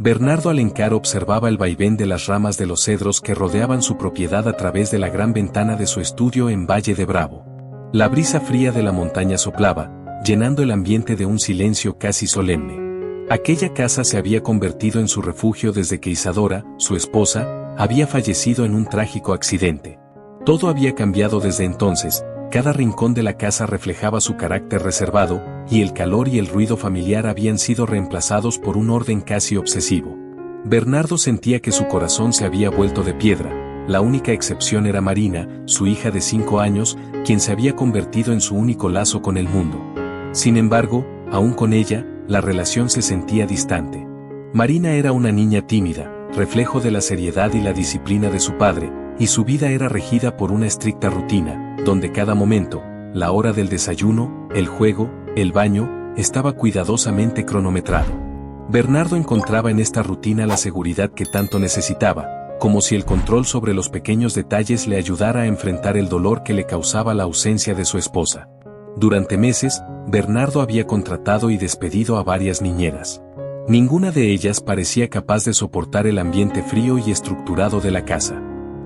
Bernardo Alencar observaba el vaivén de las ramas de los cedros que rodeaban su propiedad a través de la gran ventana de su estudio en Valle de Bravo. La brisa fría de la montaña soplaba, llenando el ambiente de un silencio casi solemne. Aquella casa se había convertido en su refugio desde que Isadora, su esposa, había fallecido en un trágico accidente. Todo había cambiado desde entonces, cada rincón de la casa reflejaba su carácter reservado, y el calor y el ruido familiar habían sido reemplazados por un orden casi obsesivo. Bernardo sentía que su corazón se había vuelto de piedra. La única excepción era Marina, su hija de 5 años, quien se había convertido en su único lazo con el mundo. Sin embargo, aún con ella, la relación se sentía distante. Marina era una niña tímida, reflejo de la seriedad y la disciplina de su padre, y su vida era regida por una estricta rutina, donde cada momento, la hora del desayuno, el juego, el baño, estaba cuidadosamente cronometrado. Bernardo encontraba en esta rutina la seguridad que tanto necesitaba, como si el control sobre los pequeños detalles le ayudara a enfrentar el dolor que le causaba la ausencia de su esposa. Durante meses, Bernardo había contratado y despedido a varias niñeras. Ninguna de ellas parecía capaz de soportar el ambiente frío y estructurado de la casa.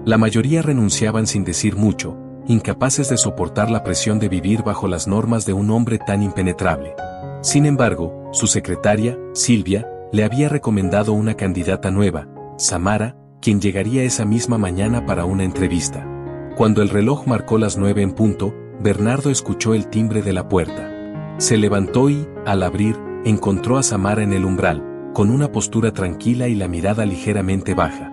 La mayoría renunciaban sin decir mucho, incapaces de soportar la presión de vivir bajo las normas de un hombre tan impenetrable. Sin embargo, su secretaria, Silvia, le había recomendado una candidata nueva, Samara, quien llegaría esa misma mañana para una entrevista. Cuando el reloj marcó las 9 en punto, Bernardo escuchó el timbre de la puerta. Se levantó y, al abrir, encontró a Samara en el umbral, con una postura tranquila y la mirada ligeramente baja.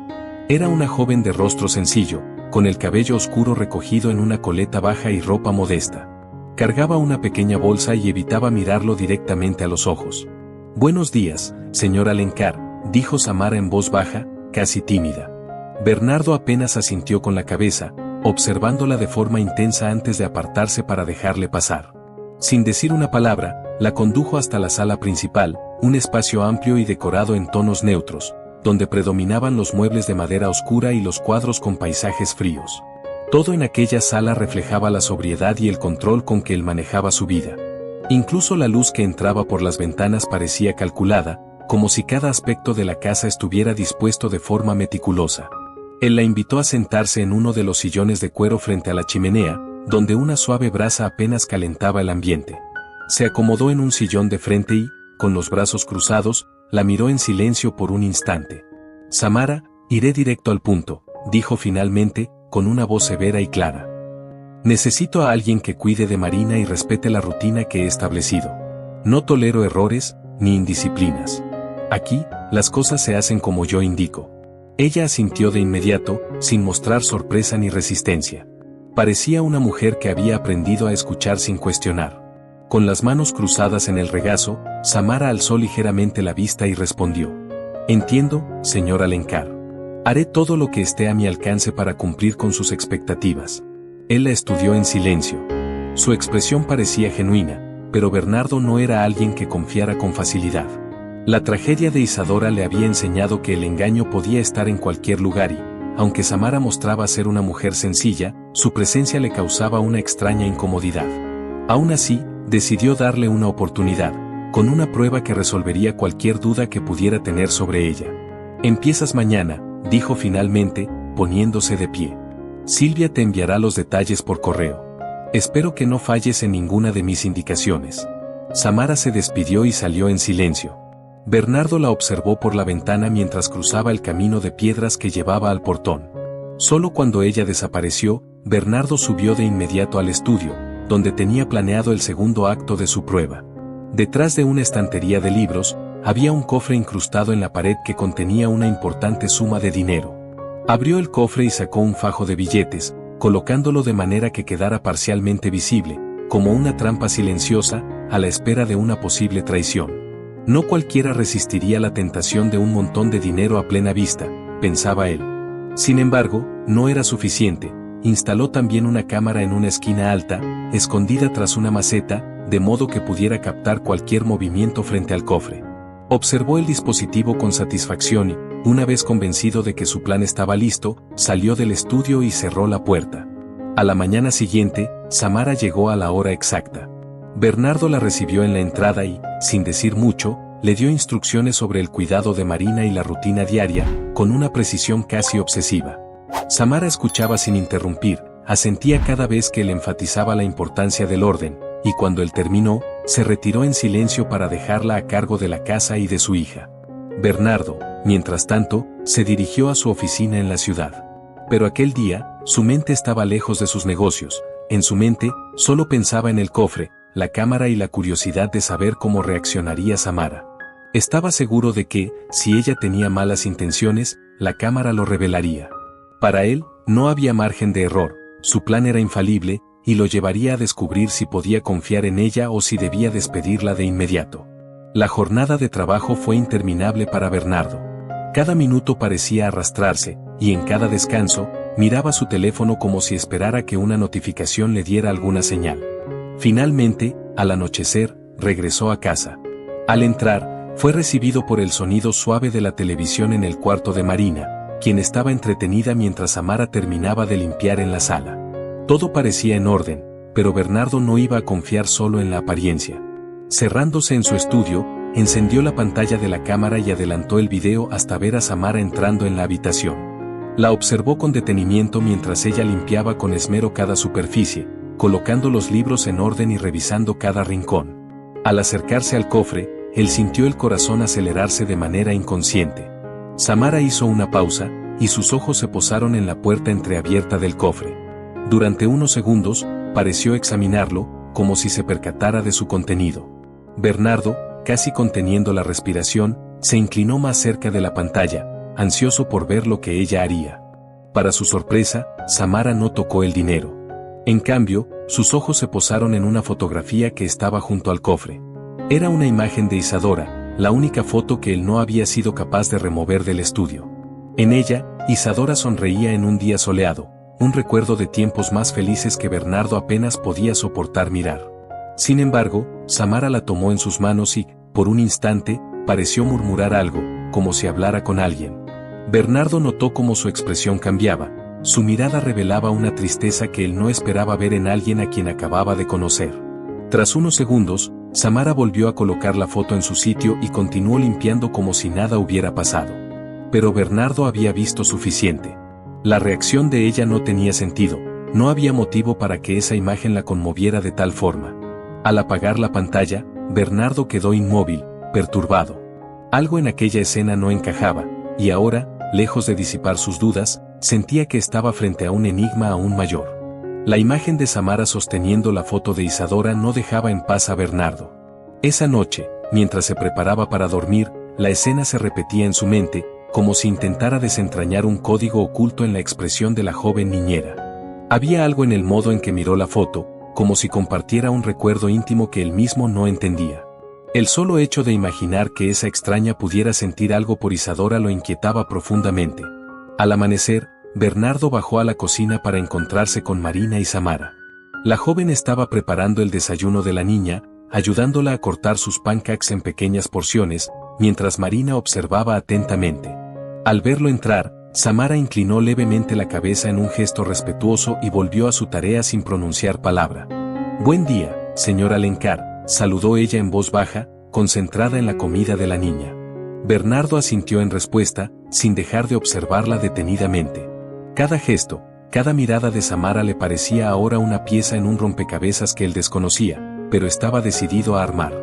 Era una joven de rostro sencillo, con el cabello oscuro recogido en una coleta baja y ropa modesta. Cargaba una pequeña bolsa y evitaba mirarlo directamente a los ojos. «Buenos días, señor Alencar», dijo Samara en voz baja, casi tímida. Bernardo apenas asintió con la cabeza, observándola de forma intensa antes de apartarse para dejarle pasar. Sin decir una palabra, la condujo hasta la sala principal, un espacio amplio y decorado en tonos neutros, donde predominaban los muebles de madera oscura y los cuadros con paisajes fríos. Todo en aquella sala reflejaba la sobriedad y el control con que él manejaba su vida. Incluso la luz que entraba por las ventanas parecía calculada, como si cada aspecto de la casa estuviera dispuesto de forma meticulosa. Él la invitó a sentarse en uno de los sillones de cuero frente a la chimenea, donde una suave brasa apenas calentaba el ambiente. Se acomodó en un sillón de frente y, con los brazos cruzados, la miró en silencio por un instante. «Samara, iré directo al punto», dijo finalmente, con una voz severa y clara. «Necesito a alguien que cuide de Marina y respete la rutina que he establecido. No tolero errores, ni indisciplinas. Aquí, las cosas se hacen como yo indico». Ella asintió de inmediato, sin mostrar sorpresa ni resistencia. Parecía una mujer que había aprendido a escuchar sin cuestionar. Con las manos cruzadas en el regazo, Samara alzó ligeramente la vista y respondió: «Entiendo, señor Alencar. Haré todo lo que esté a mi alcance para cumplir con sus expectativas». Él la estudió en silencio. Su expresión parecía genuina, pero Bernardo no era alguien que confiara con facilidad. La tragedia de Isadora le había enseñado que el engaño podía estar en cualquier lugar y, aunque Samara mostraba ser una mujer sencilla, su presencia le causaba una extraña incomodidad. Aún así, decidió darle una oportunidad, con una prueba que resolvería cualquier duda que pudiera tener sobre ella. «Empiezas mañana», dijo finalmente, poniéndose de pie. «Silvia te enviará los detalles por correo. Espero que no falles en ninguna de mis indicaciones». Samara se despidió y salió en silencio. Bernardo la observó por la ventana mientras cruzaba el camino de piedras que llevaba al portón. Solo cuando ella desapareció, Bernardo subió de inmediato al estudio, donde tenía planeado el segundo acto de su prueba. Detrás de una estantería de libros, había un cofre incrustado en la pared que contenía una importante suma de dinero. Abrió el cofre y sacó un fajo de billetes, colocándolo de manera que quedara parcialmente visible, como una trampa silenciosa, a la espera de una posible traición. No cualquiera resistiría la tentación de un montón de dinero a plena vista, pensaba él. Sin embargo, no era suficiente. Instaló también una cámara en una esquina alta, escondida tras una maceta, de modo que pudiera captar cualquier movimiento frente al cofre. Observó el dispositivo con satisfacción y, una vez convencido de que su plan estaba listo, salió del estudio y cerró la puerta. A la mañana siguiente, Samara llegó a la hora exacta. Bernardo la recibió en la entrada y, sin decir mucho, le dio instrucciones sobre el cuidado de Marina y la rutina diaria, con una precisión casi obsesiva. Samara escuchaba sin interrumpir, asentía cada vez que él enfatizaba la importancia del orden, y cuando él terminó, se retiró en silencio para dejarla a cargo de la casa y de su hija. Bernardo, mientras tanto, se dirigió a su oficina en la ciudad. Pero aquel día, su mente estaba lejos de sus negocios. En su mente, solo pensaba en el cofre, la cámara y la curiosidad de saber cómo reaccionaría Samara. Estaba seguro de que, si ella tenía malas intenciones, la cámara lo revelaría. Para él, no había margen de error, su plan era infalible, y lo llevaría a descubrir si podía confiar en ella o si debía despedirla de inmediato. La jornada de trabajo fue interminable para Bernardo. Cada minuto parecía arrastrarse, y en cada descanso, miraba su teléfono como si esperara que una notificación le diera alguna señal. Finalmente, al anochecer, regresó a casa. Al entrar, fue recibido por el sonido suave de la televisión en el cuarto de Marina, quien estaba entretenida mientras Samara terminaba de limpiar en la sala. Todo parecía en orden, pero Bernardo no iba a confiar solo en la apariencia. Cerrándose en su estudio, encendió la pantalla de la cámara y adelantó el video hasta ver a Samara entrando en la habitación. La observó con detenimiento mientras ella limpiaba con esmero cada superficie, colocando los libros en orden y revisando cada rincón. Al acercarse al cofre, él sintió el corazón acelerarse de manera inconsciente. Samara hizo una pausa, y sus ojos se posaron en la puerta entreabierta del cofre. Durante unos segundos, pareció examinarlo, como si se percatara de su contenido. Bernardo, casi conteniendo la respiración, se inclinó más cerca de la pantalla, ansioso por ver lo que ella haría. Para su sorpresa, Samara no tocó el dinero. En cambio, sus ojos se posaron en una fotografía que estaba junto al cofre. Era una imagen de Isadora, la única foto que él no había sido capaz de remover del estudio. En ella, Isadora sonreía en un día soleado, un recuerdo de tiempos más felices que Bernardo apenas podía soportar mirar. Sin embargo, Samara la tomó en sus manos y, por un instante, pareció murmurar algo, como si hablara con alguien. Bernardo notó cómo su expresión cambiaba. Su mirada revelaba una tristeza que él no esperaba ver en alguien a quien acababa de conocer. Tras unos segundos, Samara volvió a colocar la foto en su sitio y continuó limpiando como si nada hubiera pasado. Pero Bernardo había visto suficiente. La reacción de ella no tenía sentido, no había motivo para que esa imagen la conmoviera de tal forma. Al apagar la pantalla, Bernardo quedó inmóvil, perturbado. Algo en aquella escena no encajaba, y ahora, lejos de disipar sus dudas, sentía que estaba frente a un enigma aún mayor. La imagen de Samara sosteniendo la foto de Isadora no dejaba en paz a Bernardo. Esa noche, mientras se preparaba para dormir, la escena se repetía en su mente, como si intentara desentrañar un código oculto en la expresión de la joven niñera. Había algo en el modo en que miró la foto, como si compartiera un recuerdo íntimo que él mismo no entendía. El solo hecho de imaginar que esa extraña pudiera sentir algo por Isadora lo inquietaba profundamente. Al amanecer, Bernardo bajó a la cocina para encontrarse con Marina y Samara. La joven estaba preparando el desayuno de la niña, ayudándola a cortar sus pancakes en pequeñas porciones, mientras Marina observaba atentamente. Al verlo entrar, Samara inclinó levemente la cabeza en un gesto respetuoso y volvió a su tarea sin pronunciar palabra. «Buen día, señor Alencar», saludó ella en voz baja, concentrada en la comida de la niña. Bernardo asintió en respuesta, sin dejar de observarla detenidamente. Cada gesto, cada mirada de Samara le parecía ahora una pieza en un rompecabezas que él desconocía, pero estaba decidido a armar.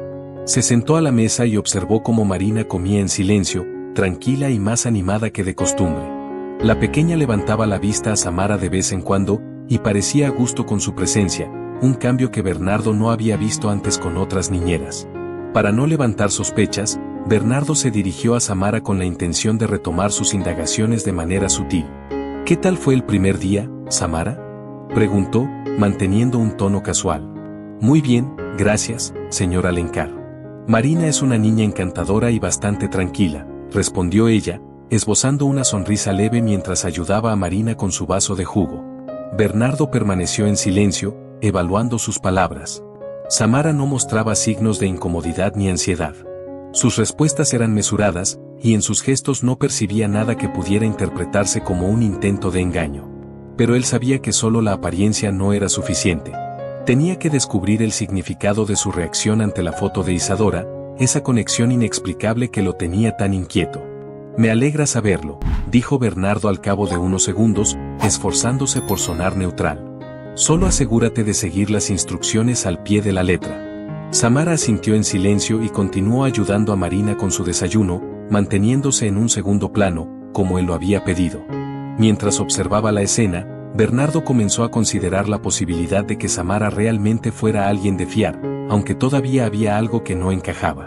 Se sentó a la mesa y observó cómo Marina comía en silencio, tranquila y más animada que de costumbre. La pequeña levantaba la vista a Samara de vez en cuando, y parecía a gusto con su presencia, un cambio que Bernardo no había visto antes con otras niñeras. Para no levantar sospechas, Bernardo se dirigió a Samara con la intención de retomar sus indagaciones de manera sutil. «¿Qué tal fue el primer día, Samara?», preguntó, manteniendo un tono casual. «Muy bien, gracias, señor Alencar. Marina es una niña encantadora y bastante tranquila», respondió ella, esbozando una sonrisa leve mientras ayudaba a Marina con su vaso de jugo. Bernardo permaneció en silencio, evaluando sus palabras. Samara no mostraba signos de incomodidad ni ansiedad. Sus respuestas eran mesuradas, y en sus gestos no percibía nada que pudiera interpretarse como un intento de engaño. Pero él sabía que solo la apariencia no era suficiente. Tenía que descubrir el significado de su reacción ante la foto de Isadora, esa conexión inexplicable que lo tenía tan inquieto. Me alegra saberlo, dijo Bernardo al cabo de unos segundos, esforzándose por sonar neutral. Solo asegúrate de seguir las instrucciones al pie de la letra. Samara asintió en silencio y continuó ayudando a Marina con su desayuno, manteniéndose en un segundo plano, como él lo había pedido. Mientras observaba la escena, Bernardo comenzó a considerar la posibilidad de que Samara realmente fuera alguien de fiar, aunque todavía había algo que no encajaba.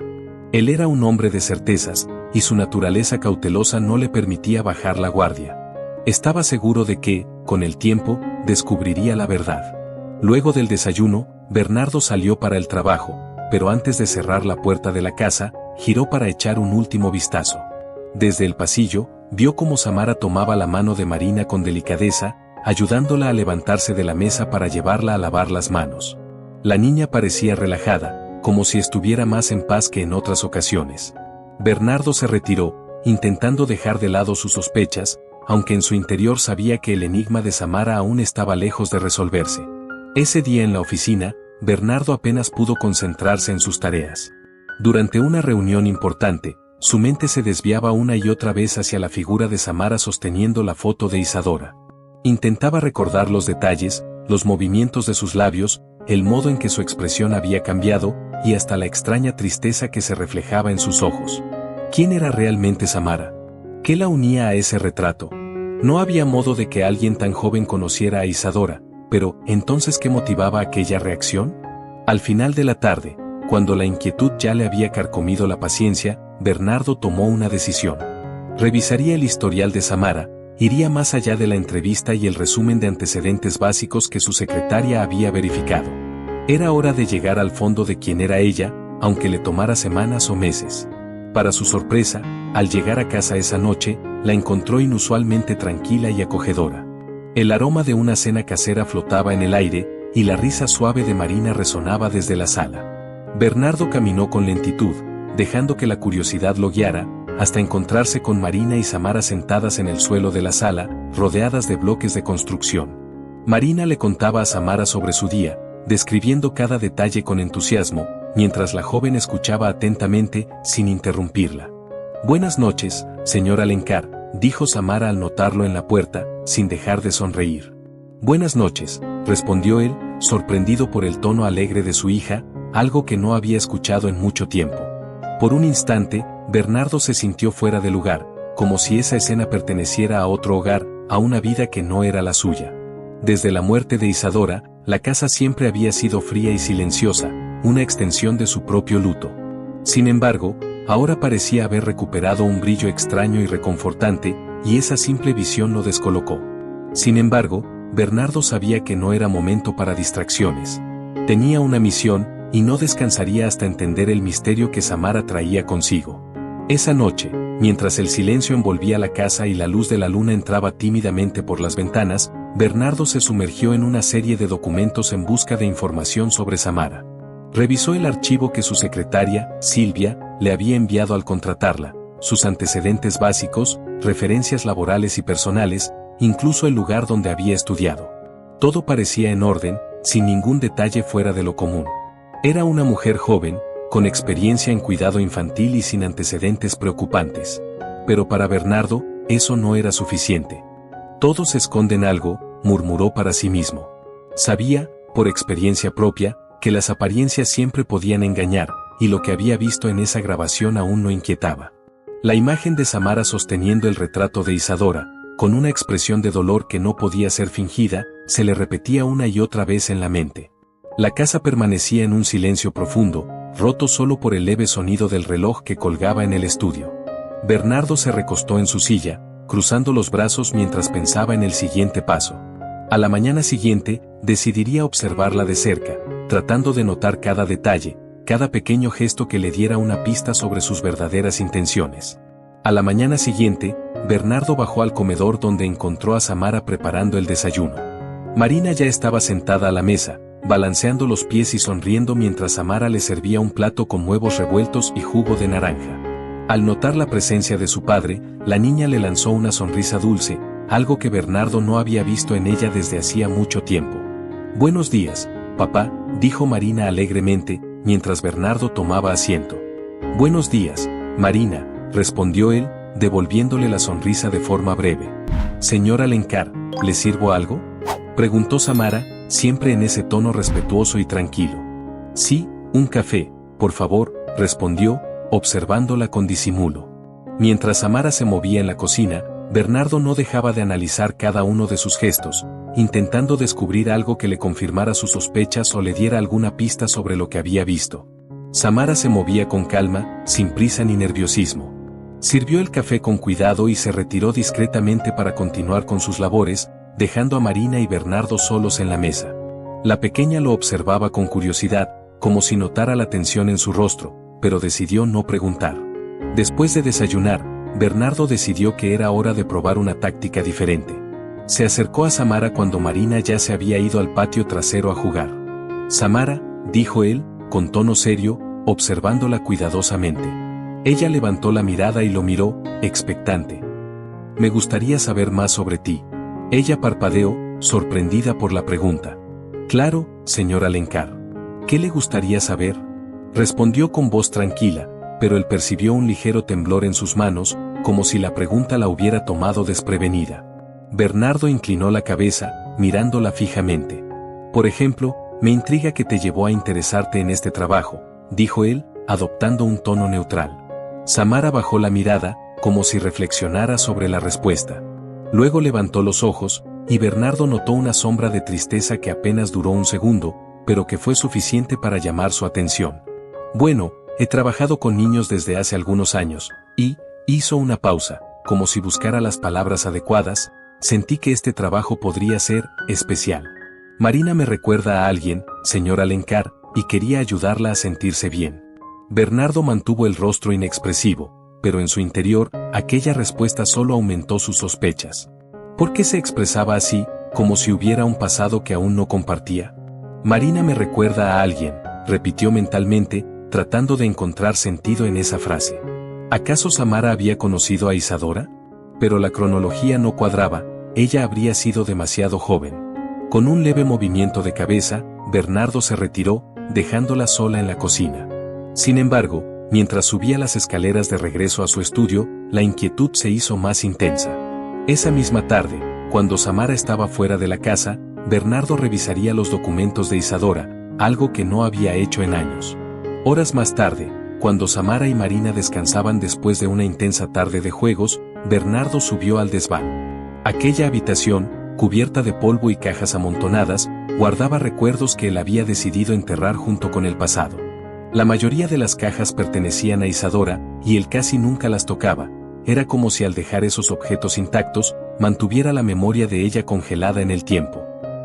Él era un hombre de certezas, y su naturaleza cautelosa no le permitía bajar la guardia. Estaba seguro de que, con el tiempo, descubriría la verdad. Luego del desayuno, Bernardo salió para el trabajo, pero antes de cerrar la puerta de la casa, giró para echar un último vistazo. Desde el pasillo, vio cómo Samara tomaba la mano de Marina con delicadeza, ayudándola a levantarse de la mesa para llevarla a lavar las manos. La niña parecía relajada, como si estuviera más en paz que en otras ocasiones. Bernardo se retiró, intentando dejar de lado sus sospechas, aunque en su interior sabía que el enigma de Samara aún estaba lejos de resolverse. Ese día en la oficina, Bernardo apenas pudo concentrarse en sus tareas. Durante una reunión importante, su mente se desviaba una y otra vez hacia la figura de Samara sosteniendo la foto de Isadora. Intentaba recordar los detalles, los movimientos de sus labios, el modo en que su expresión había cambiado, y hasta la extraña tristeza que se reflejaba en sus ojos. ¿Quién era realmente Samara? ¿Qué la unía a ese retrato? No había modo de que alguien tan joven conociera a Isadora, pero, ¿entonces qué motivaba aquella reacción? Al final de la tarde, cuando la inquietud ya le había carcomido la paciencia, Bernardo tomó una decisión. Revisaría el historial de Samara, iría más allá de la entrevista y el resumen de antecedentes básicos que su secretaria había verificado. Era hora de llegar al fondo de quién era ella, aunque le tomara semanas o meses. Para su sorpresa, al llegar a casa esa noche, la encontró inusualmente tranquila y acogedora. El aroma de una cena casera flotaba en el aire, y la risa suave de Marina resonaba desde la sala. Bernardo caminó con lentitud, dejando que la curiosidad lo guiara, hasta encontrarse con Marina y Samara sentadas en el suelo de la sala, rodeadas de bloques de construcción. Marina le contaba a Samara sobre su día, describiendo cada detalle con entusiasmo, mientras la joven escuchaba atentamente, sin interrumpirla. «Buenas noches, señor Alencar», dijo Samara al notarlo en la puerta, sin dejar de sonreír. «Buenas noches», respondió él, sorprendido por el tono alegre de su hija, algo que no había escuchado en mucho tiempo. Por un instante, Bernardo se sintió fuera de lugar, como si esa escena perteneciera a otro hogar, a una vida que no era la suya. Desde la muerte de Isadora, la casa siempre había sido fría y silenciosa, una extensión de su propio luto. Sin embargo, ahora parecía haber recuperado un brillo extraño y reconfortante, y esa simple visión lo descolocó. Sin embargo, Bernardo sabía que no era momento para distracciones. Tenía una misión, y no descansaría hasta entender el misterio que Samara traía consigo. Esa noche, mientras el silencio envolvía la casa y la luz de la luna entraba tímidamente por las ventanas, Bernardo se sumergió en una serie de documentos en busca de información sobre Samara. Revisó el archivo que su secretaria, Silvia, le había enviado al contratarla, sus antecedentes básicos, referencias laborales y personales, incluso el lugar donde había estudiado. Todo parecía en orden, sin ningún detalle fuera de lo común. Era una mujer joven, con experiencia en cuidado infantil y sin antecedentes preocupantes. Pero para Bernardo, eso no era suficiente. «Todos esconden algo», murmuró para sí mismo. Sabía, por experiencia propia, que las apariencias siempre podían engañar, y lo que había visto en esa grabación aún lo inquietaba. La imagen de Samara sosteniendo el retrato de Isadora, con una expresión de dolor que no podía ser fingida, se le repetía una y otra vez en la mente. La casa permanecía en un silencio profundo, roto solo por el leve sonido del reloj que colgaba en el estudio. Bernardo se recostó en su silla, cruzando los brazos mientras pensaba en el siguiente paso. A la mañana siguiente, decidiría observarla de cerca, tratando de notar cada detalle, cada pequeño gesto que le diera una pista sobre sus verdaderas intenciones. A la mañana siguiente, Bernardo bajó al comedor donde encontró a Samara preparando el desayuno. Marina ya estaba sentada a la mesa, balanceando los pies y sonriendo mientras Samara le servía un plato con huevos revueltos y jugo de naranja. Al notar la presencia de su padre, la niña le lanzó una sonrisa dulce, algo que Bernardo no había visto en ella desde hacía mucho tiempo. «Buenos días, papá», dijo Marina alegremente, mientras Bernardo tomaba asiento. Buenos días, Marina, respondió él, devolviéndole la sonrisa de forma breve. Señor Alencar, ¿le sirvo algo? Preguntó Samara, siempre en ese tono respetuoso y tranquilo. Sí, un café, por favor, respondió, observándola con disimulo. Mientras Samara se movía en la cocina, Bernardo no dejaba de analizar cada uno de sus gestos, intentando descubrir algo que le confirmara sus sospechas o le diera alguna pista sobre lo que había visto. Samara se movía con calma, sin prisa ni nerviosismo. Sirvió el café con cuidado y se retiró discretamente para continuar con sus labores, dejando a Marina y Bernardo solos en la mesa. La pequeña lo observaba con curiosidad, como si notara la tensión en su rostro, pero decidió no preguntar. Después de desayunar, Bernardo decidió que era hora de probar una táctica diferente. Se acercó a Samara cuando Marina ya se había ido al patio trasero a jugar. Samara, dijo él, con tono serio, observándola cuidadosamente. Ella levantó la mirada y lo miró, expectante. Me gustaría saber más sobre ti. Ella parpadeó, sorprendida por la pregunta. Claro, señor Alencar. ¿Qué le gustaría saber? Respondió con voz tranquila, pero él percibió un ligero temblor en sus manos, como si la pregunta la hubiera tomado desprevenida. Bernardo inclinó la cabeza, mirándola fijamente. Por ejemplo, me intriga que te llevó a interesarte en este trabajo, dijo él, adoptando un tono neutral. Samara bajó la mirada, como si reflexionara sobre la respuesta. Luego levantó los ojos, y Bernardo notó una sombra de tristeza que apenas duró un segundo, pero que fue suficiente para llamar su atención. Bueno, he trabajado con niños desde hace algunos años, y, hizo una pausa, como si buscara las palabras adecuadas, sentí que este trabajo podría ser especial. Marina me recuerda a alguien, señor Alencar, y quería ayudarla a sentirse bien. Bernardo mantuvo el rostro inexpresivo, pero en su interior, aquella respuesta solo aumentó sus sospechas. ¿Por qué se expresaba así, como si hubiera un pasado que aún no compartía? Marina me recuerda a alguien, repitió mentalmente, tratando de encontrar sentido en esa frase. ¿Acaso Samara había conocido a Isadora? Pero la cronología no cuadraba, ella habría sido demasiado joven. Con un leve movimiento de cabeza, Bernardo se retiró, dejándola sola en la cocina. Sin embargo, mientras subía las escaleras de regreso a su estudio, la inquietud se hizo más intensa. Esa misma tarde, cuando Samara estaba fuera de la casa, Bernardo revisaría los documentos de Isadora, algo que no había hecho en años. Horas más tarde, cuando Samara y Marina descansaban después de una intensa tarde de juegos, Bernardo subió al desván. Aquella habitación, cubierta de polvo y cajas amontonadas, guardaba recuerdos que él había decidido enterrar junto con el pasado. La mayoría de las cajas pertenecían a Isadora, y él casi nunca las tocaba. Era como si al dejar esos objetos intactos, mantuviera la memoria de ella congelada en el tiempo.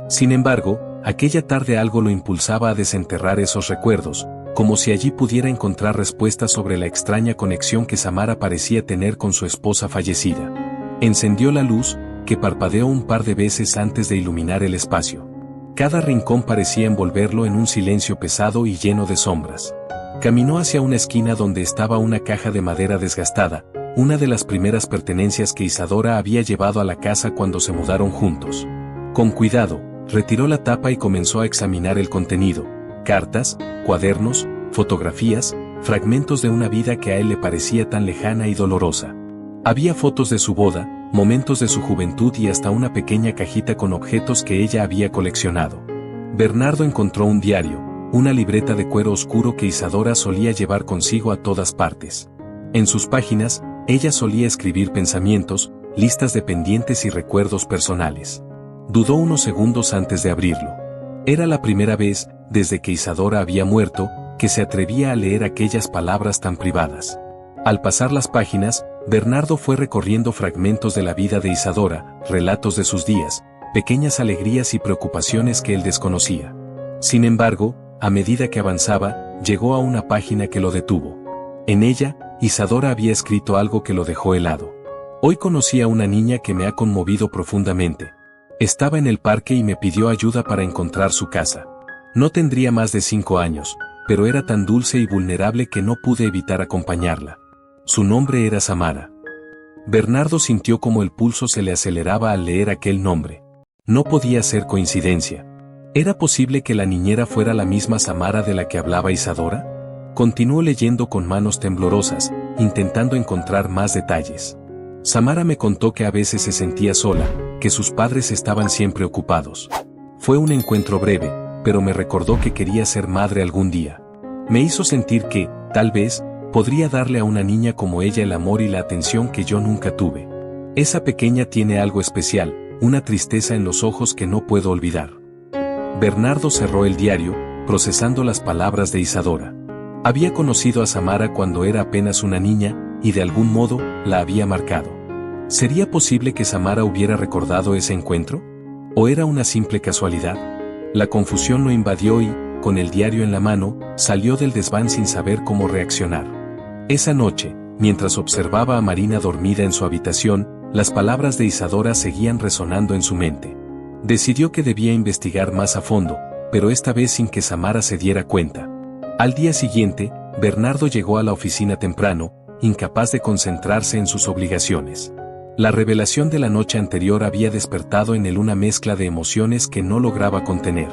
Sin embargo, aquella tarde algo lo impulsaba a desenterrar esos recuerdos, como si allí pudiera encontrar respuestas sobre la extraña conexión que Samara parecía tener con su esposa fallecida. Encendió la luz, que parpadeó un par de veces antes de iluminar el espacio. Cada rincón parecía envolverlo en un silencio pesado y lleno de sombras. Caminó hacia una esquina donde estaba una caja de madera desgastada, una de las primeras pertenencias que Isadora había llevado a la casa cuando se mudaron juntos. Con cuidado, retiró la tapa y comenzó a examinar el contenido: cartas, cuadernos, fotografías, fragmentos de una vida que a él le parecía tan lejana y dolorosa. Había fotos de su boda, momentos de su juventud y hasta una pequeña cajita con objetos que ella había coleccionado. Bernardo encontró un diario, una libreta de cuero oscuro que Isadora solía llevar consigo a todas partes. En sus páginas, ella solía escribir pensamientos, listas de pendientes y recuerdos personales. Dudó unos segundos antes de abrirlo. Era la primera vez, desde que Isadora había muerto, que se atrevía a leer aquellas palabras tan privadas. Al pasar las páginas, Bernardo fue recorriendo fragmentos de la vida de Isadora, relatos de sus días, pequeñas alegrías y preocupaciones que él desconocía. Sin embargo, a medida que avanzaba, llegó a una página que lo detuvo. En ella, Isadora había escrito algo que lo dejó helado. Hoy conocí a una niña que me ha conmovido profundamente. Estaba en el parque y me pidió ayuda para encontrar su casa. No tendría más de 5 años, pero era tan dulce y vulnerable que no pude evitar acompañarla. Su nombre era Samara. Bernardo sintió como el pulso se le aceleraba al leer aquel nombre. No podía ser coincidencia. ¿Era posible que la niñera fuera la misma Samara de la que hablaba Isadora? Continuó leyendo con manos temblorosas, intentando encontrar más detalles. Samara me contó que a veces se sentía sola, que sus padres estaban siempre ocupados. Fue un encuentro breve, pero me recordó que quería ser madre algún día. Me hizo sentir que, tal vez, podría darle a una niña como ella el amor y la atención que yo nunca tuve. Esa pequeña tiene algo especial, una tristeza en los ojos que no puedo olvidar. Bernardo cerró el diario, procesando las palabras de Isadora. Había conocido a Samara cuando era apenas una niña, y de algún modo, la había marcado. ¿Sería posible que Samara hubiera recordado ese encuentro? ¿O era una simple casualidad? La confusión lo invadió y, con el diario en la mano, salió del desván sin saber cómo reaccionar. Esa noche, mientras observaba a Marina dormida en su habitación, las palabras de Isadora seguían resonando en su mente. Decidió que debía investigar más a fondo, pero esta vez sin que Samara se diera cuenta. Al día siguiente, Bernardo llegó a la oficina temprano, incapaz de concentrarse en sus obligaciones. La revelación de la noche anterior había despertado en él una mezcla de emociones que no lograba contener.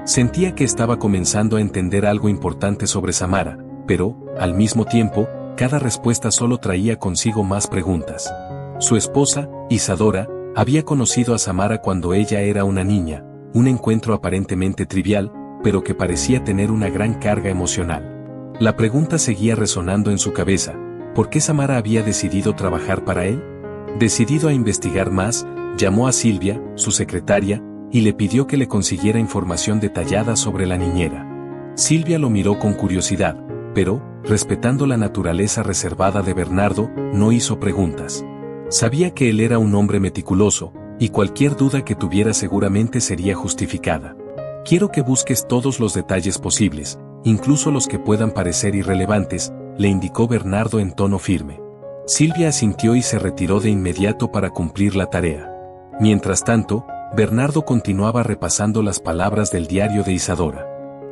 Sentía que estaba comenzando a entender algo importante sobre Samara, pero, al mismo tiempo, cada respuesta solo traía consigo más preguntas. Su esposa, Isadora, había conocido a Samara cuando ella era una niña, un encuentro aparentemente trivial, pero que parecía tener una gran carga emocional. La pregunta seguía resonando en su cabeza: ¿por qué Samara había decidido trabajar para él? Decidido a investigar más, llamó a Silvia, su secretaria, y le pidió que le consiguiera información detallada sobre la niñera. Silvia lo miró con curiosidad, pero, respetando la naturaleza reservada de Bernardo, no hizo preguntas. Sabía que él era un hombre meticuloso, y cualquier duda que tuviera seguramente sería justificada. Quiero que busques todos los detalles posibles, incluso los que puedan parecer irrelevantes, le indicó Bernardo en tono firme. Silvia asintió y se retiró de inmediato para cumplir la tarea. Mientras tanto, Bernardo continuaba repasando las palabras del diario de Isadora.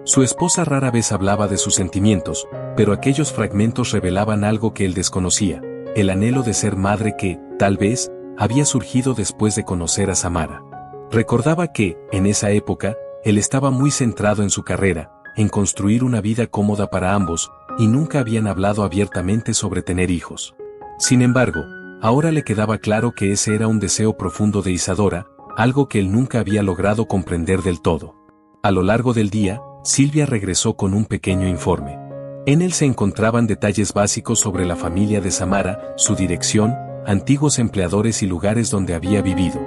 Su esposa rara vez hablaba de sus sentimientos, pero aquellos fragmentos revelaban algo que él desconocía: el anhelo de ser madre que, tal vez, había surgido después de conocer a Samara. Recordaba que, en esa época, él estaba muy centrado en su carrera, en construir una vida cómoda para ambos, y nunca habían hablado abiertamente sobre tener hijos. Sin embargo, ahora le quedaba claro que ese era un deseo profundo de Isadora, algo que él nunca había logrado comprender del todo. A lo largo del día, Silvia regresó con un pequeño informe. En él se encontraban detalles básicos sobre la familia de Samara, su dirección, antiguos empleadores y lugares donde había vivido.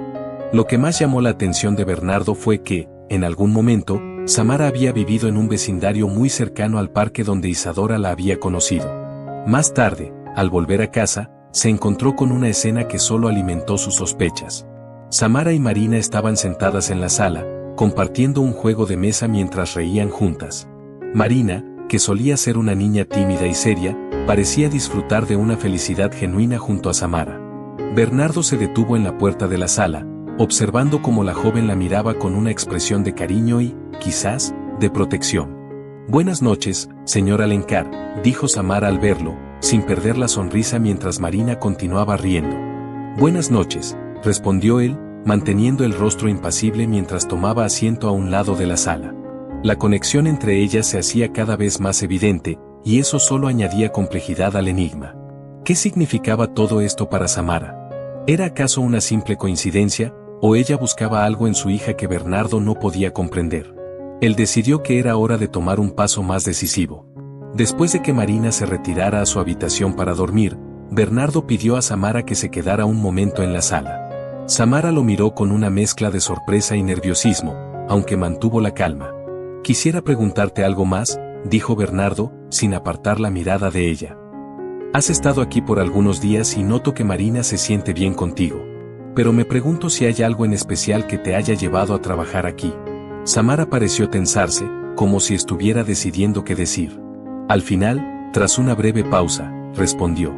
Lo que más llamó la atención de Bernardo fue que, en algún momento, Samara había vivido en un vecindario muy cercano al parque donde Isadora la había conocido. Más tarde, al volver a casa, se encontró con una escena que solo alimentó sus sospechas. Samara y Marina estaban sentadas en la sala, compartiendo un juego de mesa mientras reían juntas. Marina, que solía ser una niña tímida y seria, parecía disfrutar de una felicidad genuina junto a Samara. Bernardo se detuvo en la puerta de la sala, observando cómo la joven la miraba con una expresión de cariño y, quizás, de protección. «Buenas noches, señor Alencar», dijo Samara al verlo, sin perder la sonrisa mientras Marina continuaba riendo. «Buenas noches», respondió él, manteniendo el rostro impasible mientras tomaba asiento a un lado de la sala. La conexión entre ellas se hacía cada vez más evidente, y eso solo añadía complejidad al enigma. ¿Qué significaba todo esto para Samara? ¿Era acaso una simple coincidencia, o ella buscaba algo en su hija que Bernardo no podía comprender? Él decidió que era hora de tomar un paso más decisivo. Después de que Marina se retirara a su habitación para dormir, Bernardo pidió a Samara que se quedara un momento en la sala. Samara lo miró con una mezcla de sorpresa y nerviosismo, aunque mantuvo la calma. «Quisiera preguntarte algo más», dijo Bernardo, sin apartar la mirada de ella. «Has estado aquí por algunos días y noto que Marina se siente bien contigo. Pero me pregunto si hay algo en especial que te haya llevado a trabajar aquí». Samara pareció tensarse, como si estuviera decidiendo qué decir. Al final, tras una breve pausa, respondió: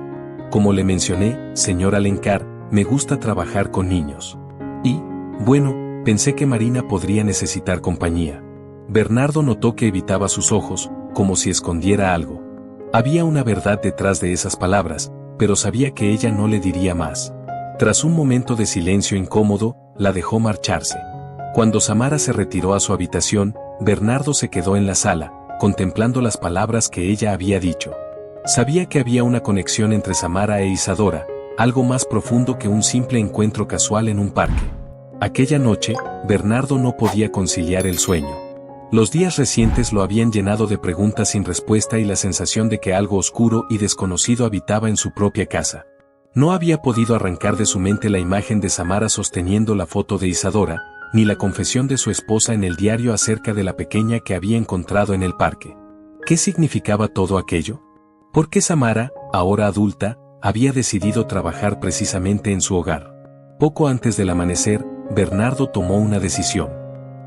«Como le mencioné, señor Alencar, me gusta trabajar con niños. Y, bueno, pensé que Marina podría necesitar compañía». Bernardo notó que evitaba sus ojos, como si escondiera algo. Había una verdad detrás de esas palabras, pero sabía que ella no le diría más. Tras un momento de silencio incómodo, la dejó marcharse. Cuando Samara se retiró a su habitación, Bernardo se quedó en la sala, contemplando las palabras que ella había dicho. Sabía que había una conexión entre Samara e Isadora, algo más profundo que un simple encuentro casual en un parque. Aquella noche, Bernardo no podía conciliar el sueño. Los días recientes lo habían llenado de preguntas sin respuesta y la sensación de que algo oscuro y desconocido habitaba en su propia casa. No había podido arrancar de su mente la imagen de Samara sosteniendo la foto de Isadora, ni la confesión de su esposa en el diario acerca de la pequeña que había encontrado en el parque. ¿Qué significaba todo aquello? ¿Por qué Samara, ahora adulta, había decidido trabajar precisamente en su hogar? Poco antes del amanecer, Bernardo tomó una decisión.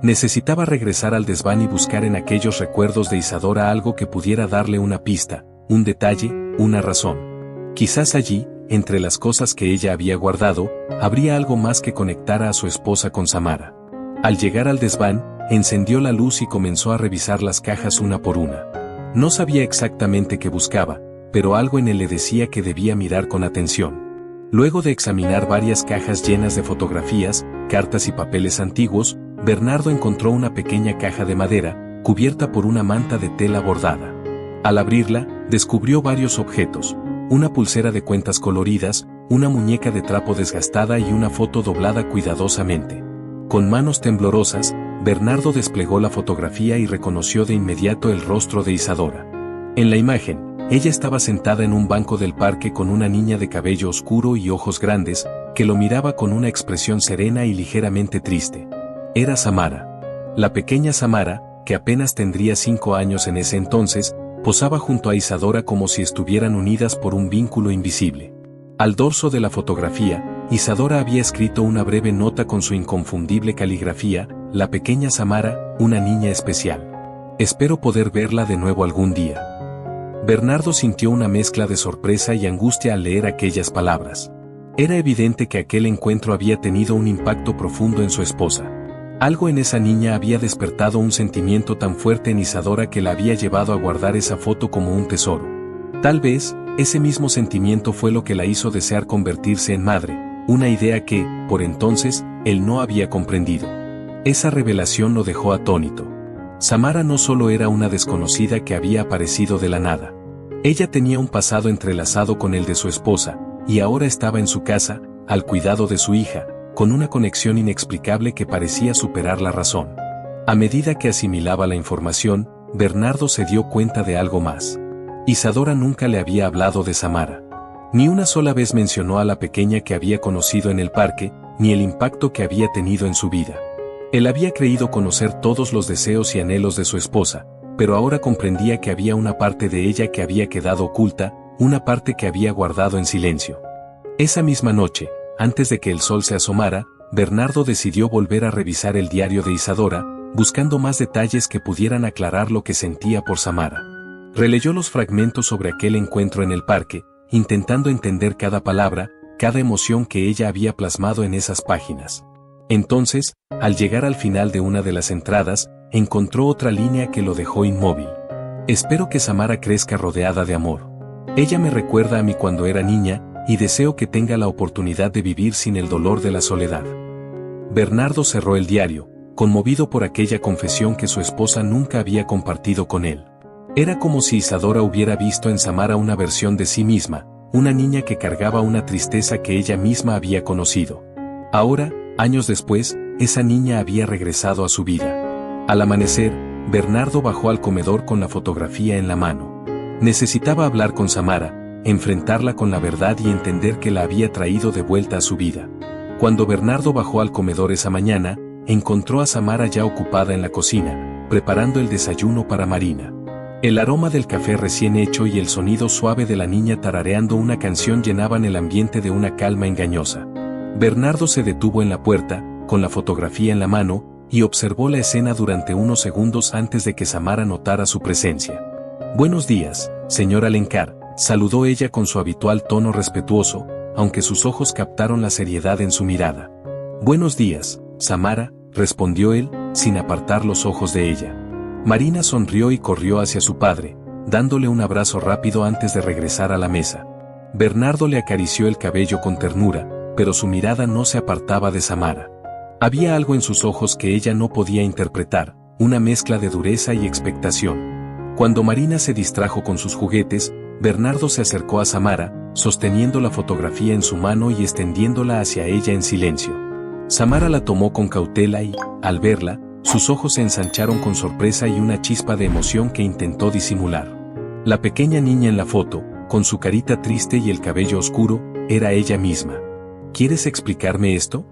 Necesitaba regresar al desván y buscar en aquellos recuerdos de Isadora algo que pudiera darle una pista, un detalle, una razón. Quizás allí, entre las cosas que ella había guardado, habría algo más que conectara a su esposa con Samara. Al llegar al desván, encendió la luz y comenzó a revisar las cajas una por una. No sabía exactamente qué buscaba, pero algo en él le decía que debía mirar con atención. Luego de examinar varias cajas llenas de fotografías, cartas y papeles antiguos, Bernardo encontró una pequeña caja de madera, cubierta por una manta de tela bordada. Al abrirla, descubrió varios objetos: una pulsera de cuentas coloridas, una muñeca de trapo desgastada y una foto doblada cuidadosamente. Con manos temblorosas, Bernardo desplegó la fotografía y reconoció de inmediato el rostro de Isadora. En la imagen, ella estaba sentada en un banco del parque con una niña de cabello oscuro y ojos grandes, que lo miraba con una expresión serena y ligeramente triste. Era Samara. La pequeña Samara, que apenas tendría 5 años en ese entonces, posaba junto a Isadora como si estuvieran unidas por un vínculo invisible. Al dorso de la fotografía, Isadora había escrito una breve nota con su inconfundible caligrafía: la pequeña Samara, una niña especial. Espero poder verla de nuevo algún día. Bernardo sintió una mezcla de sorpresa y angustia al leer aquellas palabras. Era evidente que aquel encuentro había tenido un impacto profundo en su esposa. Algo en esa niña había despertado un sentimiento tan fuerte en Isadora que la había llevado a guardar esa foto como un tesoro. Tal vez, ese mismo sentimiento fue lo que la hizo desear convertirse en madre, una idea que, por entonces, él no había comprendido. Esa revelación lo dejó atónito. Samara no solo era una desconocida que había aparecido de la nada. Ella tenía un pasado entrelazado con el de su esposa, y ahora estaba en su casa, al cuidado de su hija, con una conexión inexplicable que parecía superar la razón. A medida que asimilaba la información, Bernardo se dio cuenta de algo más. Isadora nunca le había hablado de Samara. Ni una sola vez mencionó a la pequeña que había conocido en el parque, ni el impacto que había tenido en su vida. Él había creído conocer todos los deseos y anhelos de su esposa, pero ahora comprendía que había una parte de ella que había quedado oculta, una parte que había guardado en silencio. Esa misma noche, antes de que el sol se asomara, Bernardo decidió volver a revisar el diario de Isadora, buscando más detalles que pudieran aclarar lo que sentía por Samara. Releyó los fragmentos sobre aquel encuentro en el parque, intentando entender cada palabra, cada emoción que ella había plasmado en esas páginas. Entonces, al llegar al final de una de las entradas, encontró otra línea que lo dejó inmóvil. Espero que Samara crezca rodeada de amor. Ella me recuerda a mí cuando era niña, y deseo que tenga la oportunidad de vivir sin el dolor de la soledad. Bernardo cerró el diario, conmovido por aquella confesión que su esposa nunca había compartido con él. Era como si Isadora hubiera visto en Samara una versión de sí misma, una niña que cargaba una tristeza que ella misma había conocido. Ahora, años después, esa niña había regresado a su vida. Al amanecer, Bernardo bajó al comedor con la fotografía en la mano. Necesitaba hablar con Samara, enfrentarla con la verdad y entender que la había traído de vuelta a su vida. Cuando Bernardo bajó al comedor esa mañana, encontró a Samara ya ocupada en la cocina, preparando el desayuno para Marina. El aroma del café recién hecho y el sonido suave de la niña tarareando una canción llenaban el ambiente de una calma engañosa. Bernardo se detuvo en la puerta, con la fotografía en la mano, y observó la escena durante unos segundos antes de que Samara notara su presencia. «Buenos días, señor Alencar», saludó ella con su habitual tono respetuoso, aunque sus ojos captaron la seriedad en su mirada. «Buenos días, Samara», respondió él, sin apartar los ojos de ella. Marina sonrió y corrió hacia su padre, dándole un abrazo rápido antes de regresar a la mesa. Bernardo le acarició el cabello con ternura, pero su mirada no se apartaba de Samara. Había algo en sus ojos que ella no podía interpretar, una mezcla de dureza y expectación. Cuando Marina se distrajo con sus juguetes, Bernardo se acercó a Samara, sosteniendo la fotografía en su mano y extendiéndola hacia ella en silencio. Samara la tomó con cautela y, al verla, sus ojos se ensancharon con sorpresa y una chispa de emoción que intentó disimular. La pequeña niña en la foto, con su carita triste y el cabello oscuro, era ella misma. ¿Quieres explicarme esto?,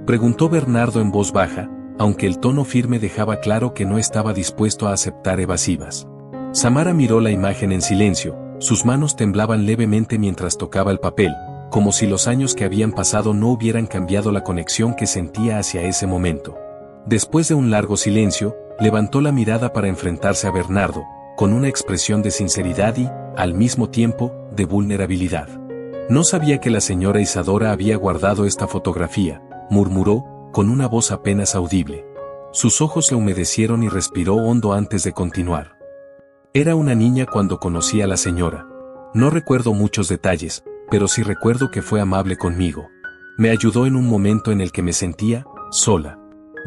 preguntó Bernardo en voz baja, aunque el tono firme dejaba claro que no estaba dispuesto a aceptar evasivas. Samara miró la imagen en silencio, sus manos temblaban levemente mientras tocaba el papel, como si los años que habían pasado no hubieran cambiado la conexión que sentía hacia ese momento. Después de un largo silencio, levantó la mirada para enfrentarse a Bernardo, con una expresión de sinceridad y, al mismo tiempo, de vulnerabilidad. No sabía que la señora Isadora había guardado esta fotografía, murmuró, con una voz apenas audible. Sus ojos se humedecieron y respiró hondo antes de continuar. Era una niña cuando conocí a la señora. No recuerdo muchos detalles, pero sí recuerdo que fue amable conmigo. Me ayudó en un momento en el que me sentía sola.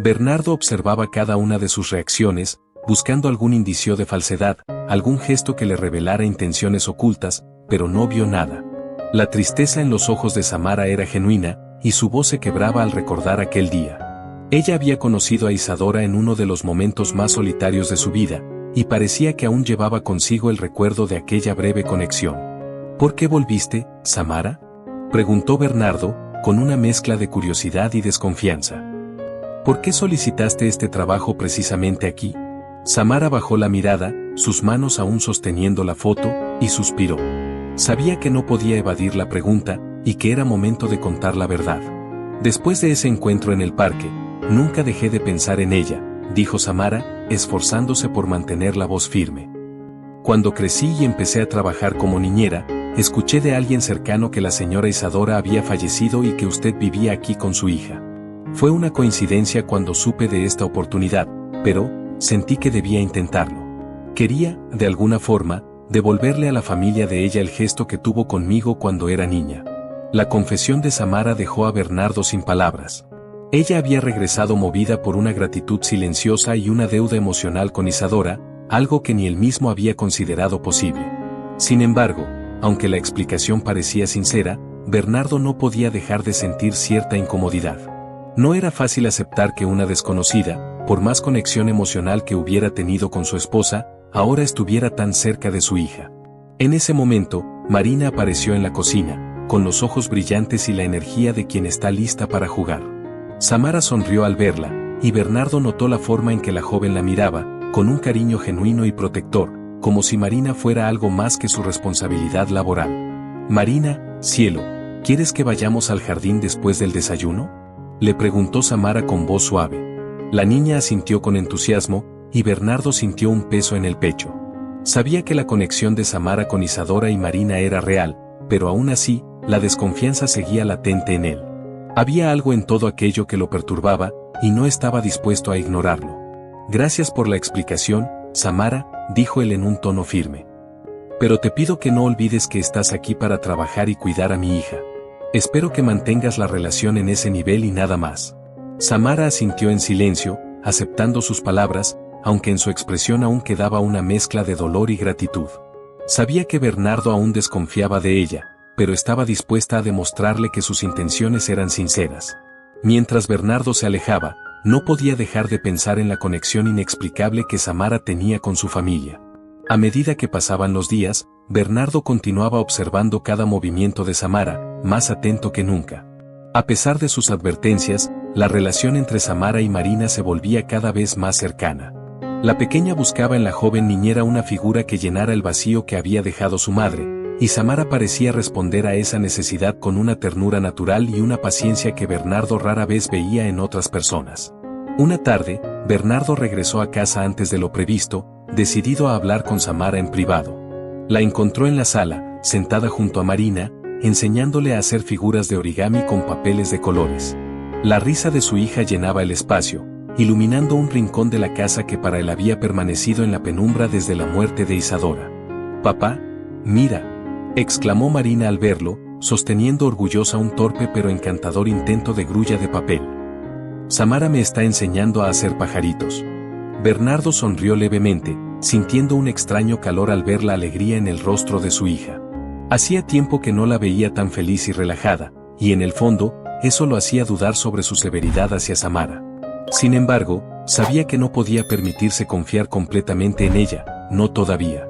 Bernardo observaba cada una de sus reacciones, buscando algún indicio de falsedad, algún gesto que le revelara intenciones ocultas, pero no vio nada. La tristeza en los ojos de Samara era genuina, y su voz se quebraba al recordar aquel día. Ella había conocido a Isadora en uno de los momentos más solitarios de su vida, y parecía que aún llevaba consigo el recuerdo de aquella breve conexión. ¿Por qué volviste, Samara?, preguntó Bernardo, con una mezcla de curiosidad y desconfianza. ¿Por qué solicitaste este trabajo precisamente aquí? Samara bajó la mirada, sus manos aún sosteniendo la foto, y suspiró. Sabía que no podía evadir la pregunta, y que era momento de contar la verdad. Después de ese encuentro en el parque, nunca dejé de pensar en ella, dijo Samara, esforzándose por mantener la voz firme. Cuando crecí y empecé a trabajar como niñera, escuché de alguien cercano que la señora Isadora había fallecido y que usted vivía aquí con su hija. Fue una coincidencia cuando supe de esta oportunidad, pero sentí que debía intentarlo. Quería, de alguna forma, devolverle a la familia de ella el gesto que tuvo conmigo cuando era niña. La confesión de Samara dejó a Bernardo sin palabras. Ella había regresado movida por una gratitud silenciosa y una deuda emocional con Isadora, algo que ni él mismo había considerado posible. Sin embargo, aunque la explicación parecía sincera, Bernardo no podía dejar de sentir cierta incomodidad. No era fácil aceptar que una desconocida, por más conexión emocional que hubiera tenido con su esposa, ahora estuviera tan cerca de su hija. En ese momento, Marina apareció en la cocina, con los ojos brillantes y la energía de quien está lista para jugar. Samara sonrió al verla, y Bernardo notó la forma en que la joven la miraba, con un cariño genuino y protector, como si Marina fuera algo más que su responsabilidad laboral. Marina, cielo, ¿quieres que vayamos al jardín después del desayuno?, le preguntó Samara con voz suave. La niña asintió con entusiasmo, y Bernardo sintió un peso en el pecho. Sabía que la conexión de Samara con Isadora y Marina era real, pero aún así, la desconfianza seguía latente en él. Había algo en todo aquello que lo perturbaba, y no estaba dispuesto a ignorarlo. Gracias por la explicación, Samara, dijo él en un tono firme. Pero te pido que no olvides que estás aquí para trabajar y cuidar a mi hija. Espero que mantengas la relación en ese nivel y nada más. Samara asintió en silencio, aceptando sus palabras, aunque en su expresión aún quedaba una mezcla de dolor y gratitud. Sabía que Bernardo aún desconfiaba de ella, pero estaba dispuesta a demostrarle que sus intenciones eran sinceras. Mientras Bernardo se alejaba, no podía dejar de pensar en la conexión inexplicable que Samara tenía con su familia. A medida que pasaban los días, Bernardo continuaba observando cada movimiento de Samara, más atento que nunca. A pesar de sus advertencias, la relación entre Samara y Marina se volvía cada vez más cercana. La pequeña buscaba en la joven niñera una figura que llenara el vacío que había dejado su madre, y Samara parecía responder a esa necesidad con una ternura natural y una paciencia que Bernardo rara vez veía en otras personas. Una tarde, Bernardo regresó a casa antes de lo previsto, decidido a hablar con Samara en privado. La encontró en la sala, sentada junto a Marina, enseñándole a hacer figuras de origami con papeles de colores. La risa de su hija llenaba el espacio, iluminando un rincón de la casa que para él había permanecido en la penumbra desde la muerte de Isadora. «Papá, mira», exclamó Marina al verlo, sosteniendo orgullosa un torpe pero encantador intento de grulla de papel. «Samara me está enseñando a hacer pajaritos». Bernardo sonrió levemente, sintiendo un extraño calor al ver la alegría en el rostro de su hija. Hacía tiempo que no la veía tan feliz y relajada, y en el fondo, eso lo hacía dudar sobre su severidad hacia Samara. Sin embargo, sabía que no podía permitirse confiar completamente en ella, no todavía.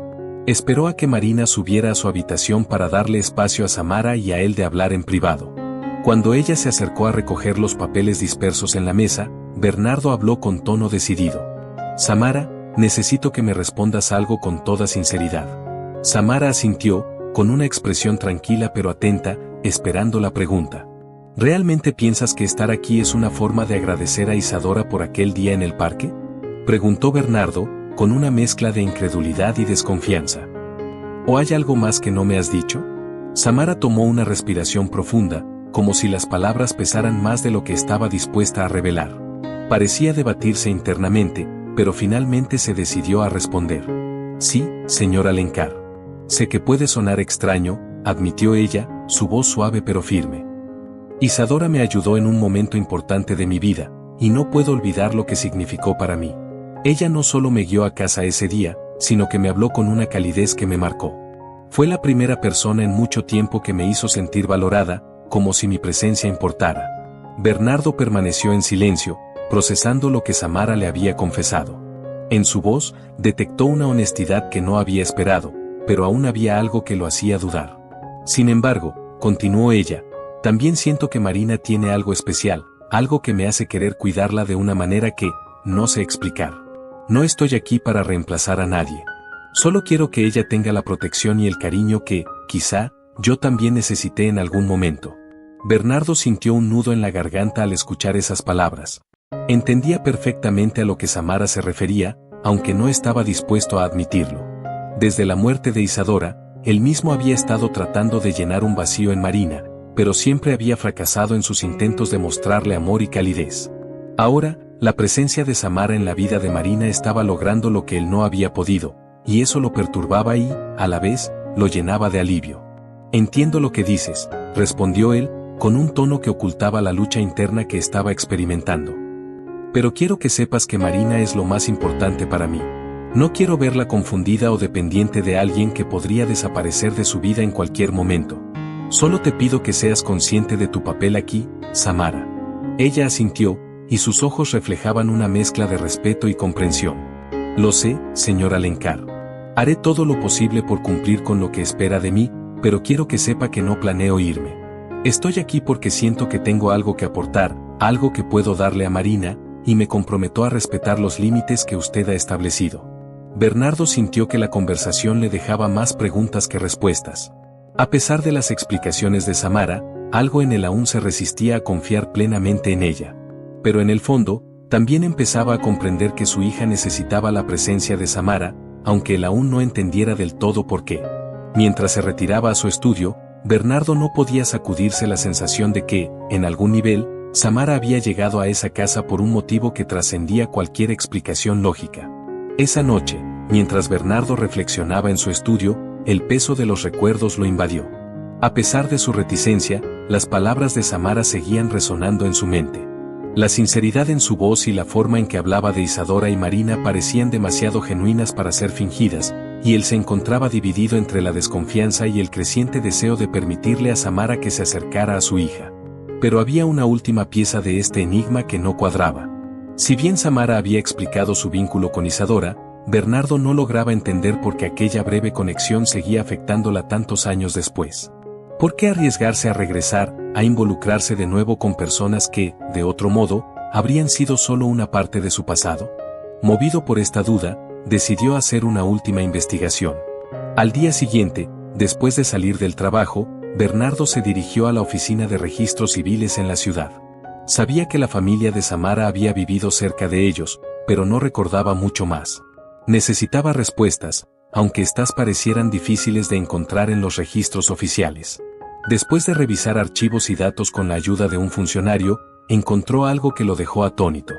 Esperó a que Marina subiera a su habitación para darle espacio a Samara y a él de hablar en privado. Cuando ella se acercó a recoger los papeles dispersos en la mesa, Bernardo habló con tono decidido. «Samara, necesito que me respondas algo con toda sinceridad». Samara asintió, con una expresión tranquila pero atenta, esperando la pregunta. «¿Realmente piensas que estar aquí es una forma de agradecer a Isadora por aquel día en el parque?», preguntó Bernardo, con una mezcla de incredulidad y desconfianza. «¿O hay algo más que no me has dicho?». Samara tomó una respiración profunda, como si las palabras pesaran más de lo que estaba dispuesta a revelar. Parecía debatirse internamente, pero finalmente se decidió a responder. «Sí, señor Alencar. Sé que puede sonar extraño», admitió ella, su voz suave pero firme. «Isadora me ayudó en un momento importante de mi vida, y no puedo olvidar lo que significó para mí. Ella no solo me guió a casa ese día, sino que me habló con una calidez que me marcó. Fue la primera persona en mucho tiempo que me hizo sentir valorada, como si mi presencia importara». Bernardo permaneció en silencio, procesando lo que Samara le había confesado. En su voz, detectó una honestidad que no había esperado, pero aún había algo que lo hacía dudar. «Sin embargo», continuó ella, «también siento que Marina tiene algo especial, algo que me hace querer cuidarla de una manera que, no sé explicar. No estoy aquí para reemplazar a nadie. Solo quiero que ella tenga la protección y el cariño que, quizá, yo también necesité en algún momento». Bernardo sintió un nudo en la garganta al escuchar esas palabras. Entendía perfectamente a lo que Samara se refería, aunque no estaba dispuesto a admitirlo. Desde la muerte de Isadora, él mismo había estado tratando de llenar un vacío en Marina, pero siempre había fracasado en sus intentos de mostrarle amor y calidez. Ahora, la presencia de Samara en la vida de Marina estaba logrando lo que él no había podido, y eso lo perturbaba y, a la vez, lo llenaba de alivio. «Entiendo lo que dices», respondió él, con un tono que ocultaba la lucha interna que estaba experimentando. «Pero quiero que sepas que Marina es lo más importante para mí. No quiero verla confundida o dependiente de alguien que podría desaparecer de su vida en cualquier momento. Solo te pido que seas consciente de tu papel aquí, Samara». Ella asintió, y sus ojos reflejaban una mezcla de respeto y comprensión. «Lo sé, señor Alencar. Haré todo lo posible por cumplir con lo que espera de mí, pero quiero que sepa que no planeo irme. Estoy aquí porque siento que tengo algo que aportar, algo que puedo darle a Marina, y me comprometo a respetar los límites que usted ha establecido». Bernardo sintió que la conversación le dejaba más preguntas que respuestas. A pesar de las explicaciones de Samara, algo en él aún se resistía a confiar plenamente en ella. Pero en el fondo, también empezaba a comprender que su hija necesitaba la presencia de Samara, aunque él aún no entendiera del todo por qué. Mientras se retiraba a su estudio, Bernardo no podía sacudirse la sensación de que, en algún nivel, Samara había llegado a esa casa por un motivo que trascendía cualquier explicación lógica. Esa noche, mientras Bernardo reflexionaba en su estudio, el peso de los recuerdos lo invadió. A pesar de su reticencia, las palabras de Samara seguían resonando en su mente. La sinceridad en su voz y la forma en que hablaba de Isadora y Marina parecían demasiado genuinas para ser fingidas, y él se encontraba dividido entre la desconfianza y el creciente deseo de permitirle a Samara que se acercara a su hija. Pero había una última pieza de este enigma que no cuadraba. Si bien Samara había explicado su vínculo con Isadora, Bernardo no lograba entender por qué aquella breve conexión seguía afectándola tantos años después. ¿Por qué arriesgarse a regresar, a involucrarse de nuevo con personas que, de otro modo, habrían sido solo una parte de su pasado? Movido por esta duda, decidió hacer una última investigación. Al día siguiente, después de salir del trabajo, Bernardo se dirigió a la oficina de registros civiles en la ciudad. Sabía que la familia de Samara había vivido cerca de ellos, pero no recordaba mucho más. Necesitaba respuestas, aunque éstas parecieran difíciles de encontrar en los registros oficiales. Después de revisar archivos y datos con la ayuda de un funcionario, encontró algo que lo dejó atónito.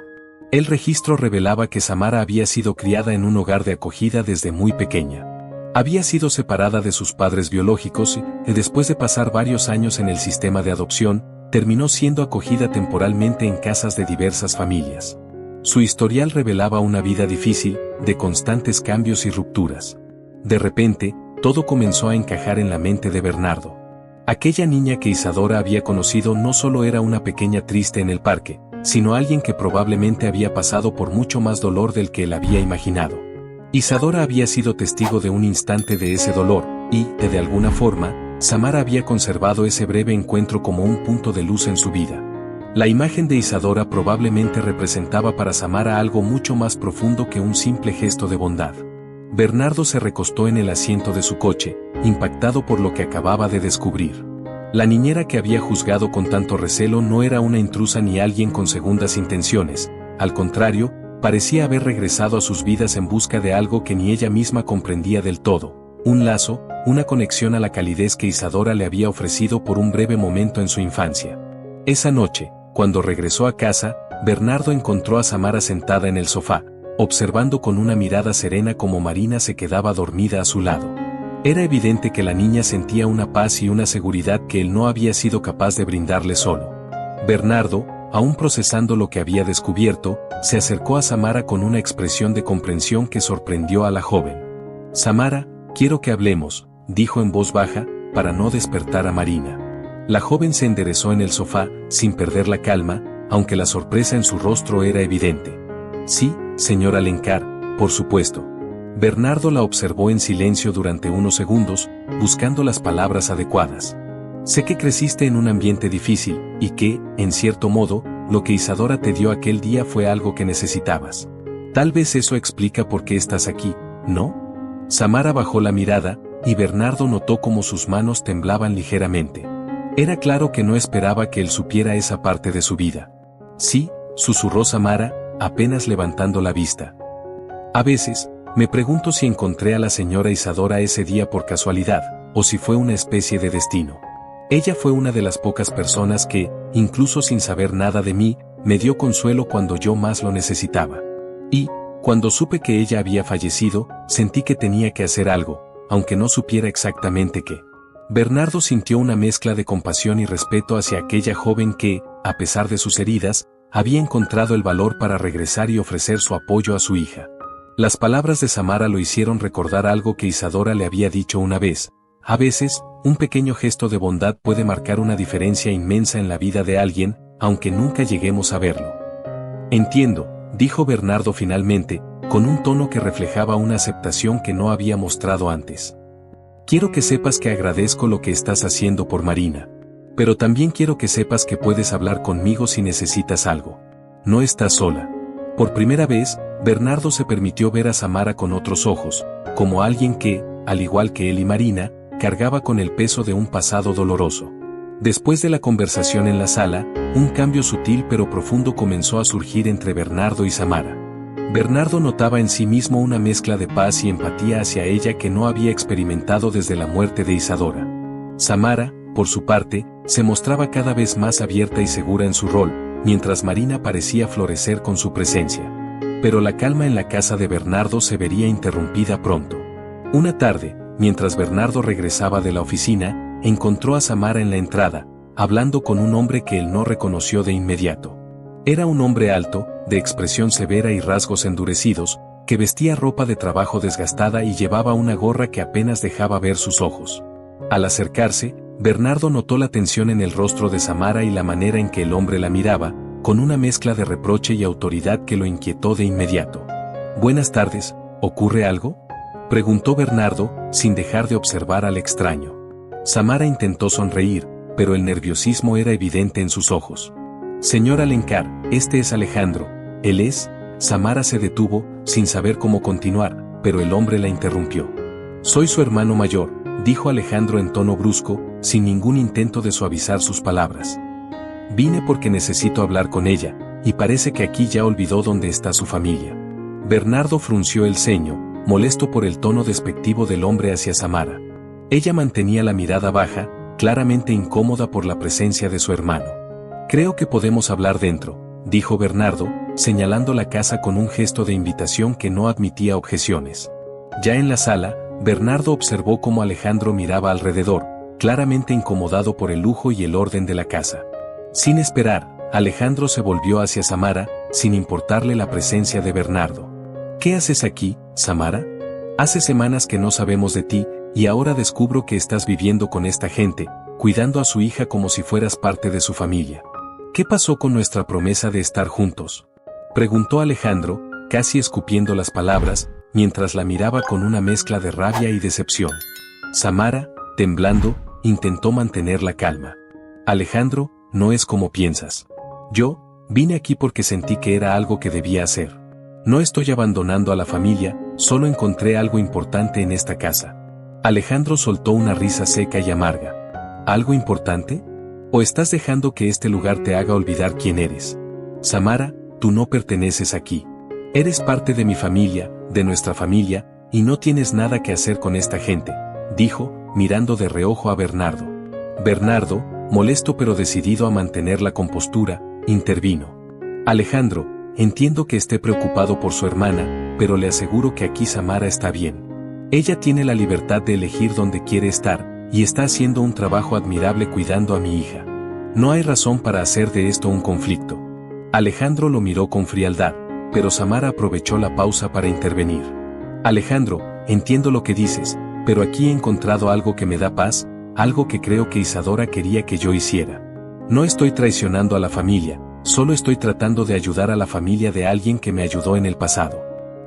El registro revelaba que Samara había sido criada en un hogar de acogida desde muy pequeña. Había sido separada de sus padres biológicos y, después de pasar varios años en el sistema de adopción, terminó siendo acogida temporalmente en casas de diversas familias. Su historial revelaba una vida difícil, de constantes cambios y rupturas. De repente, todo comenzó a encajar en la mente de Bernardo. Aquella niña que Isadora había conocido no solo era una pequeña triste en el parque, sino alguien que probablemente había pasado por mucho más dolor del que él había imaginado. Isadora había sido testigo de un instante de ese dolor, y, de alguna forma, Samara había conservado ese breve encuentro como un punto de luz en su vida. La imagen de Isadora probablemente representaba para Samara algo mucho más profundo que un simple gesto de bondad. Bernardo se recostó en el asiento de su coche, impactado por lo que acababa de descubrir. La niñera que había juzgado con tanto recelo no era una intrusa ni alguien con segundas intenciones, al contrario, parecía haber regresado a sus vidas en busca de algo que ni ella misma comprendía del todo, un lazo, una conexión a la calidez que Isadora le había ofrecido por un breve momento en su infancia. Esa noche, cuando regresó a casa, Bernardo encontró a Samara sentada en el sofá, observando con una mirada serena cómo Marina se quedaba dormida a su lado. Era evidente que la niña sentía una paz y una seguridad que él no había sido capaz de brindarle solo. Bernardo, aún procesando lo que había descubierto, se acercó a Samara con una expresión de comprensión que sorprendió a la joven. «Samara, quiero que hablemos», dijo en voz baja, para no despertar a Marina. La joven se enderezó en el sofá, sin perder la calma, aunque la sorpresa en su rostro era evidente. «Sí, señor Alencar, por supuesto». Bernardo la observó en silencio durante unos segundos, buscando las palabras adecuadas. «Sé que creciste en un ambiente difícil, y que, en cierto modo, lo que Isadora te dio aquel día fue algo que necesitabas. Tal vez eso explica por qué estás aquí, ¿no?» Samara bajó la mirada, y Bernardo notó cómo sus manos temblaban ligeramente. Era claro que no esperaba que él supiera esa parte de su vida. «Sí», susurró Samara, apenas levantando la vista. «A veces, me pregunto si encontré a la señora Isadora ese día por casualidad, o si fue una especie de destino. Ella fue una de las pocas personas que, incluso sin saber nada de mí, me dio consuelo cuando yo más lo necesitaba. Y, cuando supe que ella había fallecido, sentí que tenía que hacer algo, aunque no supiera exactamente qué». Bernardo sintió una mezcla de compasión y respeto hacia aquella joven que, a pesar de sus heridas, había encontrado el valor para regresar y ofrecer su apoyo a su hija. Las palabras de Samara lo hicieron recordar algo que Isadora le había dicho una vez. A veces, un pequeño gesto de bondad puede marcar una diferencia inmensa en la vida de alguien, aunque nunca lleguemos a verlo. «Entiendo», dijo Bernardo finalmente, con un tono que reflejaba una aceptación que no había mostrado antes. «Quiero que sepas que agradezco lo que estás haciendo por Marina. Pero también quiero que sepas que puedes hablar conmigo si necesitas algo. No estás sola». Por primera vez, Bernardo se permitió ver a Samara con otros ojos, como alguien que, al igual que él y Marina, cargaba con el peso de un pasado doloroso. Después de la conversación en la sala, un cambio sutil pero profundo comenzó a surgir entre Bernardo y Samara. Bernardo notaba en sí mismo una mezcla de paz y empatía hacia ella que no había experimentado desde la muerte de Isadora. Samara, por su parte, se mostraba cada vez más abierta y segura en su rol, mientras Marina parecía florecer con su presencia. Pero la calma en la casa de Bernardo se vería interrumpida pronto. Una tarde, mientras Bernardo regresaba de la oficina, encontró a Samara en la entrada, hablando con un hombre que él no reconoció de inmediato. Era un hombre alto, de expresión severa y rasgos endurecidos, que vestía ropa de trabajo desgastada y llevaba una gorra que apenas dejaba ver sus ojos. Al acercarse, Bernardo notó la tensión en el rostro de Samara y la manera en que el hombre la miraba, con una mezcla de reproche y autoridad que lo inquietó de inmediato. «Buenas tardes, ¿ocurre algo?», preguntó Bernardo, sin dejar de observar al extraño. Samara intentó sonreír, pero el nerviosismo era evidente en sus ojos. «Señor Alencar, este es Alejandro, él es…». Samara se detuvo, sin saber cómo continuar, pero el hombre la interrumpió. «Soy su hermano mayor», dijo Alejandro en tono brusco, sin ningún intento de suavizar sus palabras. «Vine porque necesito hablar con ella, y parece que aquí ya olvidó dónde está su familia». Bernardo frunció el ceño, molesto por el tono despectivo del hombre hacia Samara. Ella mantenía la mirada baja, claramente incómoda por la presencia de su hermano. «Creo que podemos hablar dentro», dijo Bernardo, señalando la casa con un gesto de invitación que no admitía objeciones. Ya en la sala, Bernardo observó cómo Alejandro miraba alrededor, claramente incomodado por el lujo y el orden de la casa. Sin esperar, Alejandro se volvió hacia Samara, sin importarle la presencia de Bernardo. ¿Qué haces aquí, Samara? Hace semanas que no sabemos de ti, y ahora descubro que estás viviendo con esta gente, cuidando a su hija como si fueras parte de su familia. ¿Qué pasó con nuestra promesa de estar juntos?, preguntó Alejandro, casi escupiendo las palabras, mientras la miraba con una mezcla de rabia y decepción. Samara, temblando, intentó mantener la calma. Alejandro, no es como piensas. Yo vine aquí porque sentí que era algo que debía hacer. No estoy abandonando a la familia, solo encontré algo importante en esta casa. Alejandro soltó una risa seca y amarga. ¿Algo importante? ¿O estás dejando que este lugar te haga olvidar quién eres? Samara, tú no perteneces aquí. Eres parte de mi familia, de nuestra familia, y no tienes nada que hacer con esta gente, dijo, mirando de reojo a Bernardo. Bernardo, molesto pero decidido a mantener la compostura, intervino. Alejandro, entiendo que esté preocupado por su hermana, pero le aseguro que aquí Samara está bien. Ella tiene la libertad de elegir dónde quiere estar, y está haciendo un trabajo admirable cuidando a mi hija. No hay razón para hacer de esto un conflicto. Alejandro lo miró con frialdad, pero Samara aprovechó la pausa para intervenir. Alejandro, entiendo lo que dices, pero aquí he encontrado algo que me da paz, algo que creo que Isadora quería que yo hiciera. No estoy traicionando a la familia, solo estoy tratando de ayudar a la familia de alguien que me ayudó en el pasado.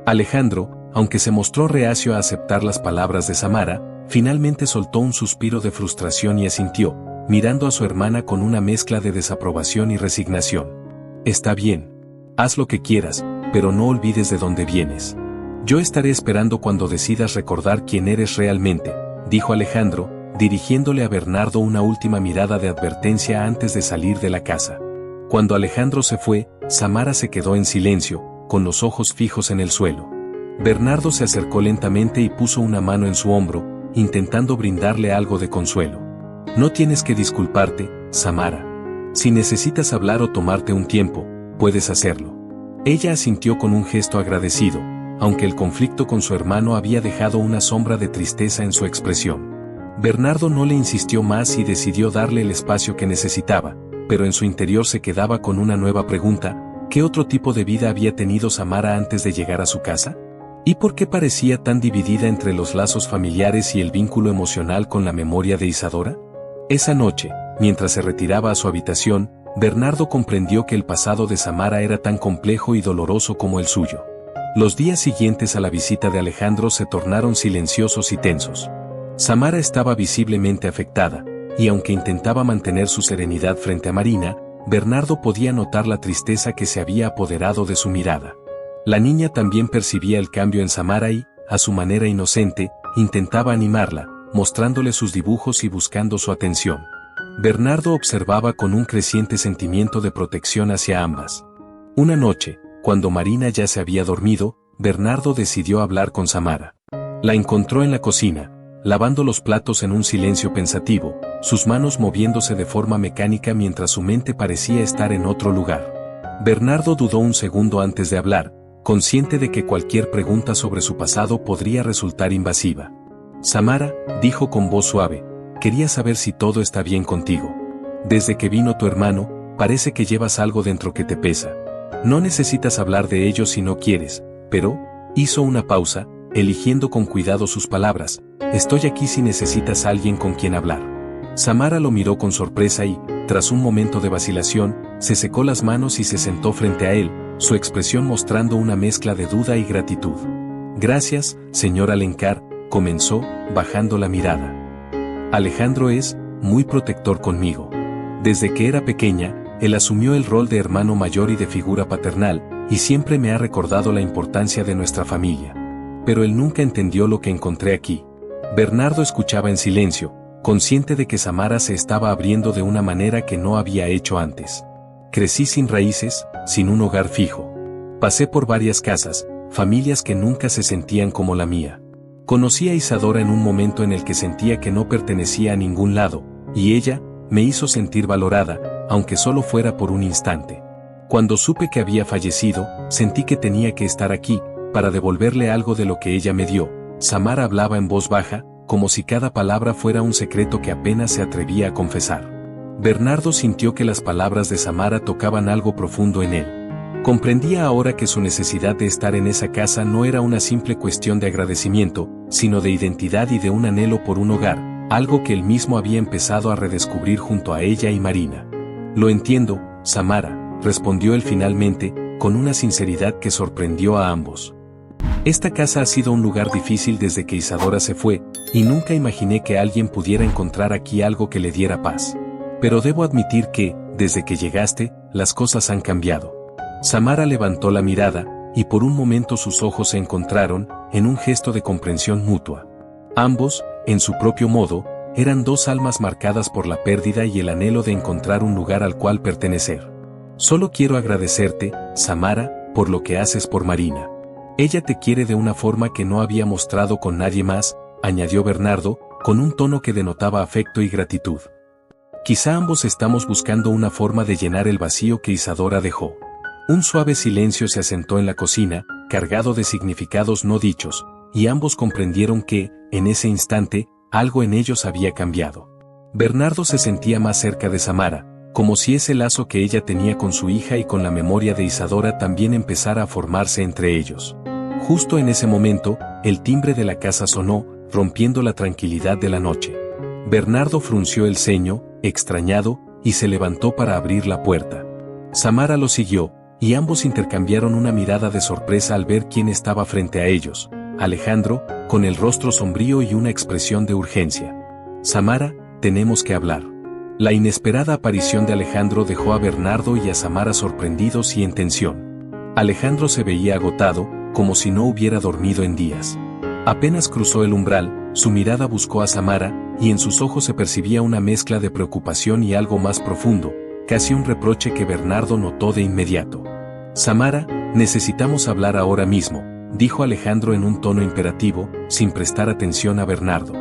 Alejandro, aunque se mostró reacio a aceptar las palabras de Samara, finalmente soltó un suspiro de frustración y asintió, mirando a su hermana con una mezcla de desaprobación y resignación. Está bien. Haz lo que quieras, pero no olvides de dónde vienes. Yo estaré esperando cuando decidas recordar quién eres realmente, dijo Alejandro, dirigiéndole a Bernardo una última mirada de advertencia antes de salir de la casa. Cuando Alejandro se fue, Samara se quedó en silencio, con los ojos fijos en el suelo. Bernardo se acercó lentamente y puso una mano en su hombro, intentando brindarle algo de consuelo. No tienes que disculparte, Samara. Si necesitas hablar o tomarte un tiempo, puedes hacerlo. Ella asintió con un gesto agradecido, aunque el conflicto con su hermano había dejado una sombra de tristeza en su expresión. Bernardo no le insistió más y decidió darle el espacio que necesitaba, pero en su interior se quedaba con una nueva pregunta: ¿qué otro tipo de vida había tenido Samara antes de llegar a su casa? ¿Y por qué parecía tan dividida entre los lazos familiares y el vínculo emocional con la memoria de Isadora? Esa noche, mientras se retiraba a su habitación, Bernardo comprendió que el pasado de Samara era tan complejo y doloroso como el suyo. Los días siguientes a la visita de Alejandro se tornaron silenciosos y tensos. Samara estaba visiblemente afectada, y aunque intentaba mantener su serenidad frente a Marina, Bernardo podía notar la tristeza que se había apoderado de su mirada. La niña también percibía el cambio en Samara y, a su manera inocente, intentaba animarla, mostrándole sus dibujos y buscando su atención. Bernardo observaba con un creciente sentimiento de protección hacia ambas. Una noche, cuando Marina ya se había dormido, Bernardo decidió hablar con Samara. La encontró en la cocina, lavando los platos en un silencio pensativo, sus manos moviéndose de forma mecánica mientras su mente parecía estar en otro lugar. Bernardo dudó un segundo antes de hablar, consciente de que cualquier pregunta sobre su pasado podría resultar invasiva. Samara, dijo con voz suave, quería saber si todo está bien contigo. Desde que vino tu hermano, parece que llevas algo dentro que te pesa. No necesitas hablar de ello si no quieres, pero, hizo una pausa, eligiendo con cuidado sus palabras, estoy aquí si necesitas a alguien con quien hablar. Samara lo miró con sorpresa y, tras un momento de vacilación, se secó las manos y se sentó frente a él, su expresión mostrando una mezcla de duda y gratitud. Gracias, señor Alencar, comenzó, bajando la mirada. Alejandro es muy protector conmigo. Desde que era pequeña, él asumió el rol de hermano mayor y de figura paternal, y siempre me ha recordado la importancia de nuestra familia. Pero él nunca entendió lo que encontré aquí. Bernardo escuchaba en silencio, consciente de que Samara se estaba abriendo de una manera que no había hecho antes. Crecí sin raíces, sin un hogar fijo. Pasé por varias casas, familias que nunca se sentían como la mía. Conocí a Isadora en un momento en el que sentía que no pertenecía a ningún lado, y ella me hizo sentir valorada, aunque solo fuera por un instante. Cuando supe que había fallecido, sentí que tenía que estar aquí, para devolverle algo de lo que ella me dio. Samara hablaba en voz baja, como si cada palabra fuera un secreto que apenas se atrevía a confesar. Bernardo sintió que las palabras de Samara tocaban algo profundo en él. Comprendía ahora que su necesidad de estar en esa casa no era una simple cuestión de agradecimiento, sino de identidad y de un anhelo por un hogar, algo que él mismo había empezado a redescubrir junto a ella y Marina. Lo entiendo, Samara, respondió él finalmente, con una sinceridad que sorprendió a ambos. Esta casa ha sido un lugar difícil desde que Isadora se fue, y nunca imaginé que alguien pudiera encontrar aquí algo que le diera paz. Pero debo admitir que, desde que llegaste, las cosas han cambiado. Samara levantó la mirada, y por un momento sus ojos se encontraron, en un gesto de comprensión mutua. Ambos, en su propio modo, eran dos almas marcadas por la pérdida y el anhelo de encontrar un lugar al cual pertenecer. Solo quiero agradecerte, Samara, por lo que haces por Marina. Ella te quiere de una forma que no había mostrado con nadie más, añadió Bernardo, con un tono que denotaba afecto y gratitud. Quizá ambos estamos buscando una forma de llenar el vacío que Isadora dejó. Un suave silencio se asentó en la cocina, cargado de significados no dichos, y ambos comprendieron que, en ese instante, algo en ellos había cambiado. Bernardo se sentía más cerca de Samara, como si ese lazo que ella tenía con su hija y con la memoria de Isadora también empezara a formarse entre ellos. Justo en ese momento, el timbre de la casa sonó, rompiendo la tranquilidad de la noche. Bernardo frunció el ceño, extrañado, y se levantó para abrir la puerta. Samara lo siguió, y ambos intercambiaron una mirada de sorpresa al ver quién estaba frente a ellos, Alejandro, con el rostro sombrío y una expresión de urgencia. Samara, tenemos que hablar. La inesperada aparición de Alejandro dejó a Bernardo y a Samara sorprendidos y en tensión. Alejandro se veía agotado, como si no hubiera dormido en días. Apenas cruzó el umbral, su mirada buscó a Samara, y en sus ojos se percibía una mezcla de preocupación y algo más profundo, casi un reproche que Bernardo notó de inmediato. Samara, necesitamos hablar ahora mismo, dijo Alejandro en un tono imperativo, sin prestar atención a Bernardo.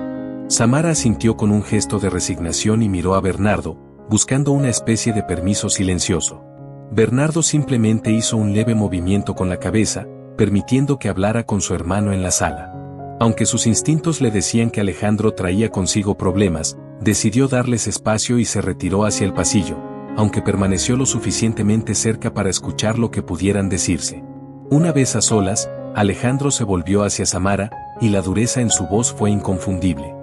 Samara asintió con un gesto de resignación y miró a Bernardo, buscando una especie de permiso silencioso. Bernardo simplemente hizo un leve movimiento con la cabeza, permitiendo que hablara con su hermano en la sala. Aunque sus instintos le decían que Alejandro traía consigo problemas, decidió darles espacio y se retiró hacia el pasillo, aunque permaneció lo suficientemente cerca para escuchar lo que pudieran decirse. Una vez a solas, Alejandro se volvió hacia Samara, y la dureza en su voz fue inconfundible.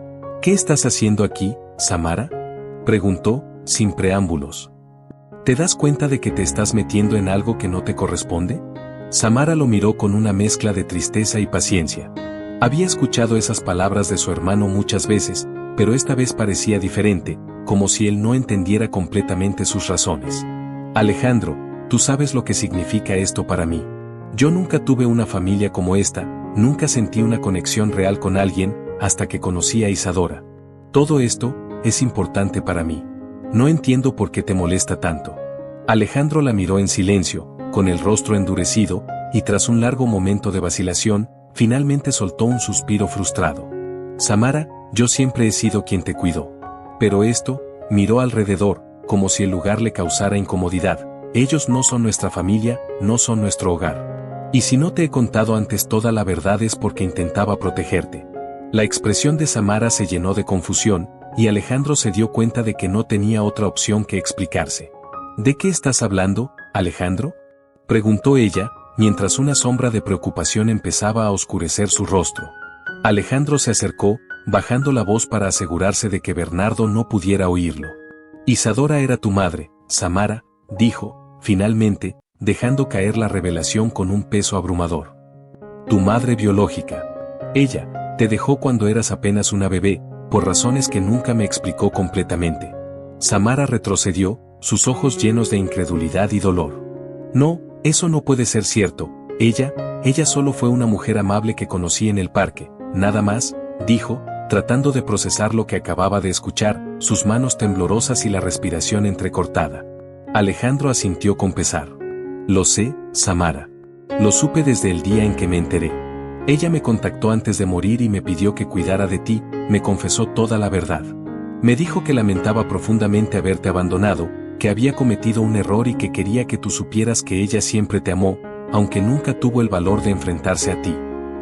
¿Qué estás haciendo aquí, Samara?, preguntó, sin preámbulos. ¿Te das cuenta de que te estás metiendo en algo que no te corresponde? Samara lo miró con una mezcla de tristeza y paciencia. Había escuchado esas palabras de su hermano muchas veces, pero esta vez parecía diferente, como si él no entendiera completamente sus razones. Alejandro, tú sabes lo que significa esto para mí. Yo nunca tuve una familia como esta, nunca sentí una conexión real con alguien, hasta que conocí a Isadora. Todo esto es importante para mí. No entiendo por qué te molesta tanto. Alejandro la miró en silencio, con el rostro endurecido, y tras un largo momento de vacilación, finalmente soltó un suspiro frustrado. Samara, yo siempre he sido quien te cuidó. Pero esto, miró alrededor, como si el lugar le causara incomodidad. Ellos no son nuestra familia, no son nuestro hogar. Y si no te he contado antes toda la verdad es porque intentaba protegerte. La expresión de Samara se llenó de confusión, y Alejandro se dio cuenta de que no tenía otra opción que explicarse. ¿De qué estás hablando, Alejandro?, preguntó ella, mientras una sombra de preocupación empezaba a oscurecer su rostro. Alejandro se acercó, bajando la voz para asegurarse de que Bernardo no pudiera oírlo. Isadora era tu madre, Samara, dijo, finalmente, dejando caer la revelación con un peso abrumador. Tu madre biológica. Ella te dejó cuando eras apenas una bebé, por razones que nunca me explicó completamente. Samara retrocedió, sus ojos llenos de incredulidad y dolor. No, eso no puede ser cierto. Ella solo fue una mujer amable que conocí en el parque, nada más, dijo, tratando de procesar lo que acababa de escuchar, sus manos temblorosas y la respiración entrecortada. Alejandro asintió con pesar. Lo sé, Samara. Lo supe desde el día en que me enteré. Ella me contactó antes de morir y me pidió que cuidara de ti, me confesó toda la verdad. Me dijo que lamentaba profundamente haberte abandonado, que había cometido un error y que quería que tú supieras que ella siempre te amó, aunque nunca tuvo el valor de enfrentarse a ti.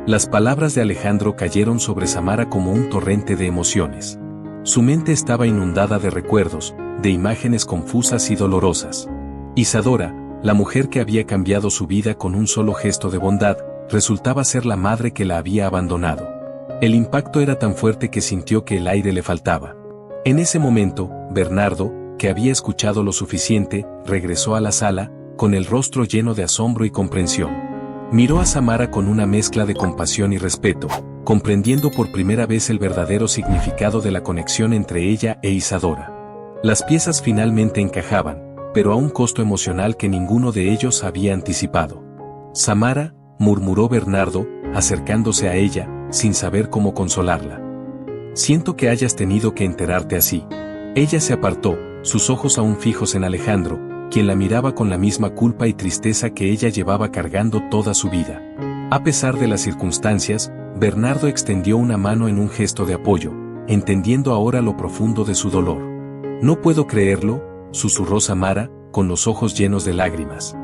Las palabras de Alejandro cayeron sobre Samara como un torrente de emociones. Su mente estaba inundada de recuerdos, de imágenes confusas y dolorosas. Isadora, La mujer que había cambiado su vida con un solo gesto de bondad, resultaba ser la madre que la había abandonado. El impacto era tan fuerte que sintió que el aire le faltaba. En ese momento, Bernardo, que había escuchado lo suficiente, regresó a la sala, con el rostro lleno de asombro y comprensión. Miró a Samara con una mezcla de compasión y respeto, comprendiendo por primera vez el verdadero significado de la conexión entre ella e Isadora. Las piezas finalmente encajaban, pero a un costo emocional que ninguno de ellos había anticipado. «Samara», murmuró Bernardo, acercándose a ella, sin saber cómo consolarla. «Siento que hayas tenido que enterarte así». Ella se apartó, sus ojos aún fijos en Alejandro, quien la miraba con la misma culpa y tristeza que ella llevaba cargando toda su vida. A pesar de las circunstancias, Bernardo extendió una mano en un gesto de apoyo, entendiendo ahora lo profundo de su dolor. «No puedo creerlo», susurró Samara, con los ojos llenos de lágrimas.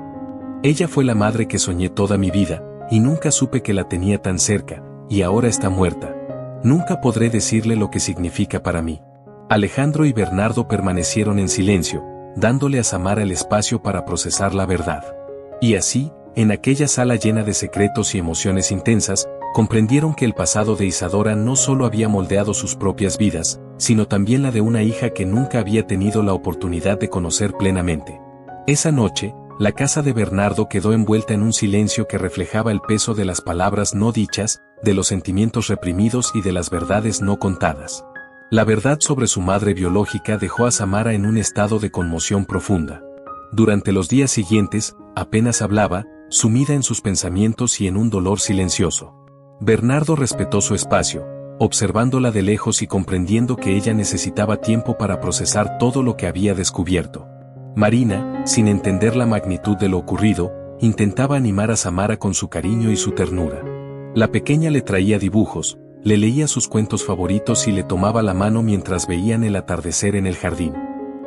«Ella fue la madre que soñé toda mi vida, y nunca supe que la tenía tan cerca, y ahora está muerta. Nunca podré decirle lo que significa para mí». Alejandro y Bernardo permanecieron en silencio, dándole a Samara el espacio para procesar la verdad. Y así, en aquella sala llena de secretos y emociones intensas, comprendieron que el pasado de Isadora no solo había moldeado sus propias vidas, sino también la de una hija que nunca había tenido la oportunidad de conocer plenamente. Esa noche, la casa de Bernardo quedó envuelta en un silencio que reflejaba el peso de las palabras no dichas, de los sentimientos reprimidos y de las verdades no contadas. La verdad sobre su madre biológica dejó a Samara en un estado de conmoción profunda. Durante los días siguientes, apenas hablaba, sumida en sus pensamientos y en un dolor silencioso. Bernardo respetó su espacio, observándola de lejos y comprendiendo que ella necesitaba tiempo para procesar todo lo que había descubierto. Marina, sin entender la magnitud de lo ocurrido, intentaba animar a Samara con su cariño y su ternura. La pequeña le traía dibujos, le leía sus cuentos favoritos y le tomaba la mano mientras veían el atardecer en el jardín.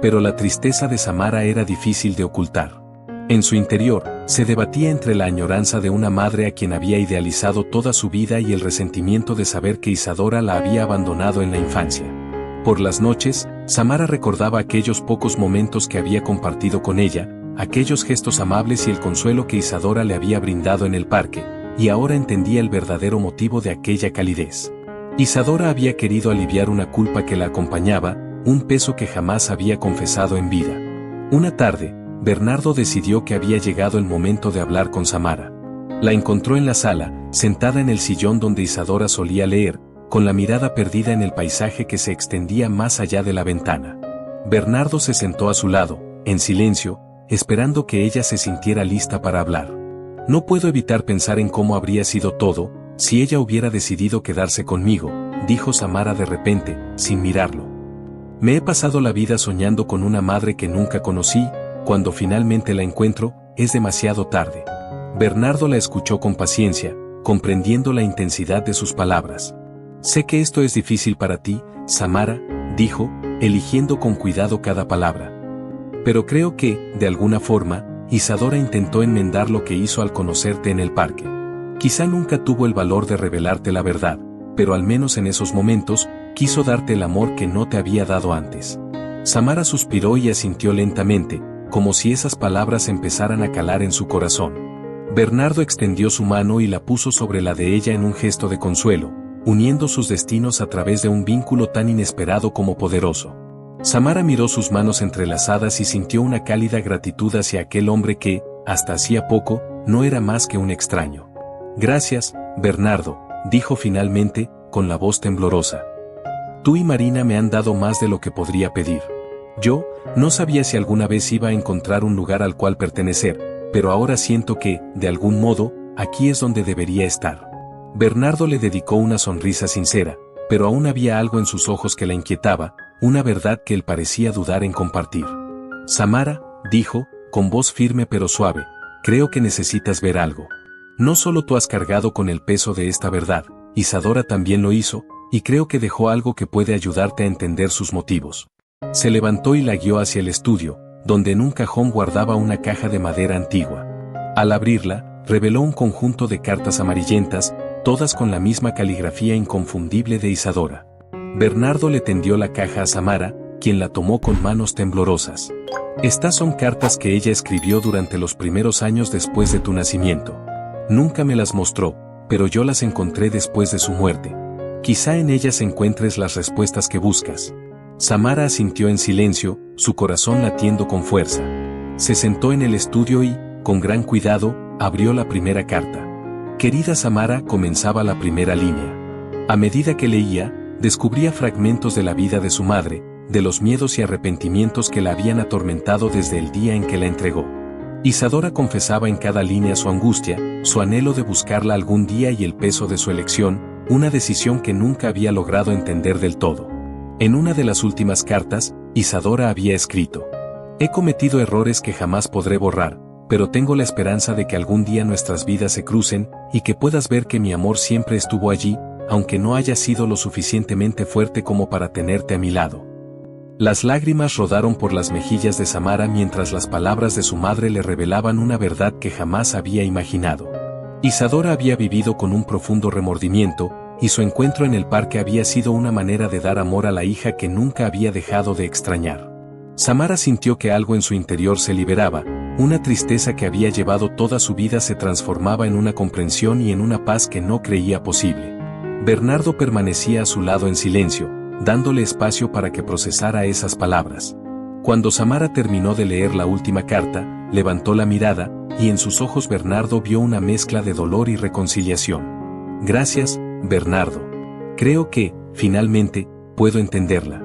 Pero la tristeza de Samara era difícil de ocultar. En su interior, se debatía entre la añoranza de una madre a quien había idealizado toda su vida y el resentimiento de saber que Isadora la había abandonado en la infancia. Por las noches, Samara recordaba aquellos pocos momentos que había compartido con ella, aquellos gestos amables y el consuelo que Isadora le había brindado en el parque, y ahora entendía el verdadero motivo de aquella calidez. Isadora había querido aliviar una culpa que la acompañaba, un peso que jamás había confesado en vida. Una tarde, Bernardo decidió que había llegado el momento de hablar con Samara. La encontró en la sala, sentada en el sillón donde Isadora solía leer, con la mirada perdida en el paisaje que se extendía más allá de la ventana. Bernardo se sentó a su lado, en silencio, esperando que ella se sintiera lista para hablar. «No puedo evitar pensar en cómo habría sido todo, si ella hubiera decidido quedarse conmigo», dijo Samara de repente, sin mirarlo. «Me he pasado la vida soñando con una madre que nunca conocí, cuando finalmente la encuentro, es demasiado tarde». Bernardo la escuchó con paciencia, comprendiendo la intensidad de sus palabras. «Sé que esto es difícil para ti, Samara», dijo, eligiendo con cuidado cada palabra. «Pero creo que, de alguna forma, Isadora intentó enmendar lo que hizo al conocerte en el parque. Quizá nunca tuvo el valor de revelarte la verdad, pero al menos en esos momentos, quiso darte el amor que no te había dado antes». Samara suspiró y asintió lentamente, como si esas palabras empezaran a calar en su corazón. Bernardo extendió su mano y la puso sobre la de ella en un gesto de consuelo, uniendo sus destinos a través de un vínculo tan inesperado como poderoso. Samara miró sus manos entrelazadas y sintió una cálida gratitud hacia aquel hombre que, hasta hacía poco, no era más que un extraño. «Gracias, Bernardo», dijo finalmente, con la voz temblorosa. «Tú y Marina me han dado más de lo que podría pedir. Yo, no sabía si alguna vez iba a encontrar un lugar al cual pertenecer, pero ahora siento que, de algún modo, aquí es donde debería estar». Bernardo le dedicó una sonrisa sincera, pero aún había algo en sus ojos que la inquietaba, una verdad que él parecía dudar en compartir. «Samara», dijo, con voz firme pero suave, «creo que necesitas ver algo. No solo tú has cargado con el peso de esta verdad, Isadora también lo hizo, y creo que dejó algo que puede ayudarte a entender sus motivos». Se levantó y la guió hacia el estudio, donde en un cajón guardaba una caja de madera antigua. Al abrirla, reveló un conjunto de cartas amarillentas, todas con la misma caligrafía inconfundible de Isadora. Bernardo le tendió la caja a Samara, quien la tomó con manos temblorosas. Estas son cartas que ella escribió durante los primeros años después de tu nacimiento. Nunca me las mostró, pero yo las encontré después de su muerte. Quizá en ellas encuentres las respuestas que buscas. Samara asintió en silencio, su corazón latiendo con fuerza. Se sentó en el estudio y, con gran cuidado, abrió la primera carta. Querida Samara, comenzaba la primera línea. A medida que leía, descubría fragmentos de la vida de su madre, de los miedos y arrepentimientos que la habían atormentado desde el día en que la entregó. Isadora confesaba en cada línea su angustia, su anhelo de buscarla algún día y el peso de su elección, una decisión que nunca había logrado entender del todo. En una de las últimas cartas, Isadora había escrito: he cometido errores que jamás podré borrar, pero tengo la esperanza de que algún día nuestras vidas se crucen, y que puedas ver que mi amor siempre estuvo allí, aunque no haya sido lo suficientemente fuerte como para tenerte a mi lado. Las lágrimas rodaron por las mejillas de Samara mientras las palabras de su madre le revelaban una verdad que jamás había imaginado. Isadora había vivido con un profundo remordimiento, y su encuentro en el parque había sido una manera de dar amor a la hija que nunca había dejado de extrañar. Samara sintió que algo en su interior se liberaba, una tristeza que había llevado toda su vida se transformaba en una comprensión y en una paz que no creía posible. Bernardo permanecía a su lado en silencio, dándole espacio para que procesara esas palabras. Cuando Samara terminó de leer la última carta, levantó la mirada, y en sus ojos Bernardo vio una mezcla de dolor y reconciliación. Gracias, Bernardo. Creo que, finalmente, puedo entenderla.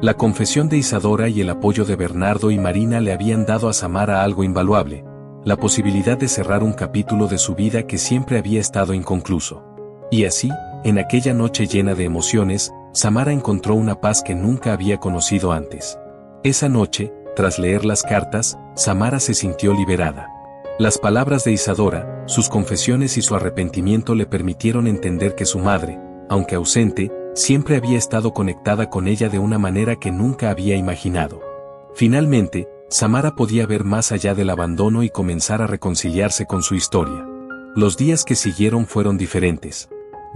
La confesión de Isadora y el apoyo de Bernardo y Marina le habían dado a Samara algo invaluable, la posibilidad de cerrar un capítulo de su vida que siempre había estado inconcluso. Y así, en aquella noche llena de emociones, Samara encontró una paz que nunca había conocido antes. Esa noche, tras leer las cartas, Samara se sintió liberada. Las palabras de Isadora, sus confesiones y su arrepentimiento le permitieron entender que su madre, aunque ausente, siempre había estado conectada con ella de una manera que nunca había imaginado. Finalmente, Samara podía ver más allá del abandono y comenzar a reconciliarse con su historia. Los días que siguieron fueron diferentes.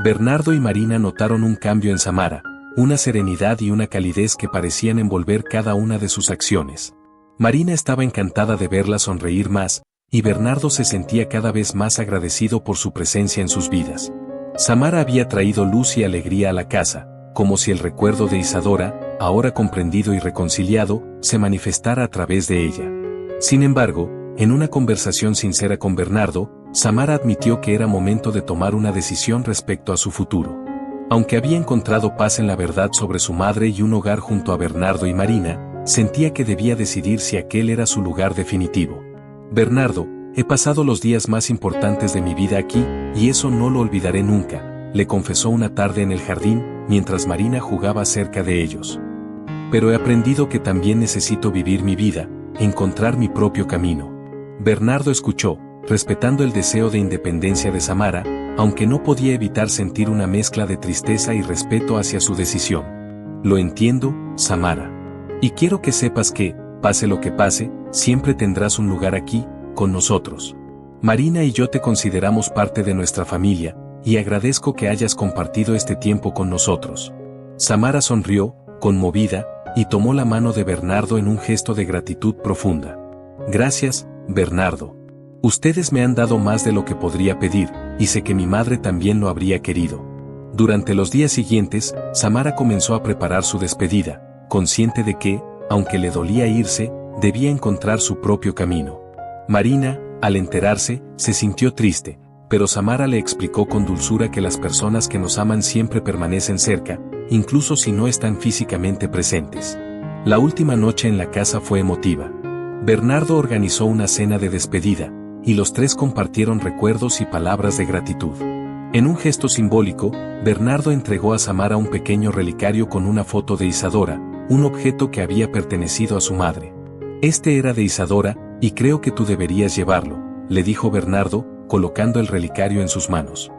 Bernardo y Marina notaron un cambio en Samara, una serenidad y una calidez que parecían envolver cada una de sus acciones. Marina estaba encantada de verla sonreír más, y Bernardo se sentía cada vez más agradecido por su presencia en sus vidas. Samara había traído luz y alegría a la casa, como si el recuerdo de Isadora, ahora comprendido y reconciliado, se manifestara a través de ella. Sin embargo, en una conversación sincera con Bernardo, Samara admitió que era momento de tomar una decisión respecto a su futuro. Aunque había encontrado paz en la verdad sobre su madre y un hogar junto a Bernardo y Marina, sentía que debía decidir si aquel era su lugar definitivo. Bernardo, he pasado los días más importantes de mi vida aquí, y eso no lo olvidaré nunca, le confesó una tarde en el jardín, mientras Marina jugaba cerca de ellos. Pero he aprendido que también necesito vivir mi vida, encontrar mi propio camino. Bernardo escuchó, respetando el deseo de independencia de Samara, aunque no podía evitar sentir una mezcla de tristeza y respeto hacia su decisión. Lo entiendo, Samara. Y quiero que sepas que, pase lo que pase, siempre tendrás un lugar aquí, con nosotros. Marina y yo te consideramos parte de nuestra familia, y agradezco que hayas compartido este tiempo con nosotros. Samara sonrió, conmovida, y tomó la mano de Bernardo en un gesto de gratitud profunda. Gracias, Bernardo. Ustedes me han dado más de lo que podría pedir, y sé que mi madre también lo habría querido. Durante los días siguientes, Samara comenzó a preparar su despedida, consciente de que, aunque le dolía irse, debía encontrar su propio camino. Marina, al enterarse, se sintió triste, pero Samara le explicó con dulzura que las personas que nos aman siempre permanecen cerca, incluso si no están físicamente presentes. La última noche en la casa fue emotiva. Bernardo organizó una cena de despedida, y los tres compartieron recuerdos y palabras de gratitud. En un gesto simbólico, Bernardo entregó a Samara un pequeño relicario con una foto de Isadora, un objeto que había pertenecido a su madre. Este era de Isadora, y creo que tú deberías llevarlo, le dijo Bernardo, colocando el relicario en sus manos.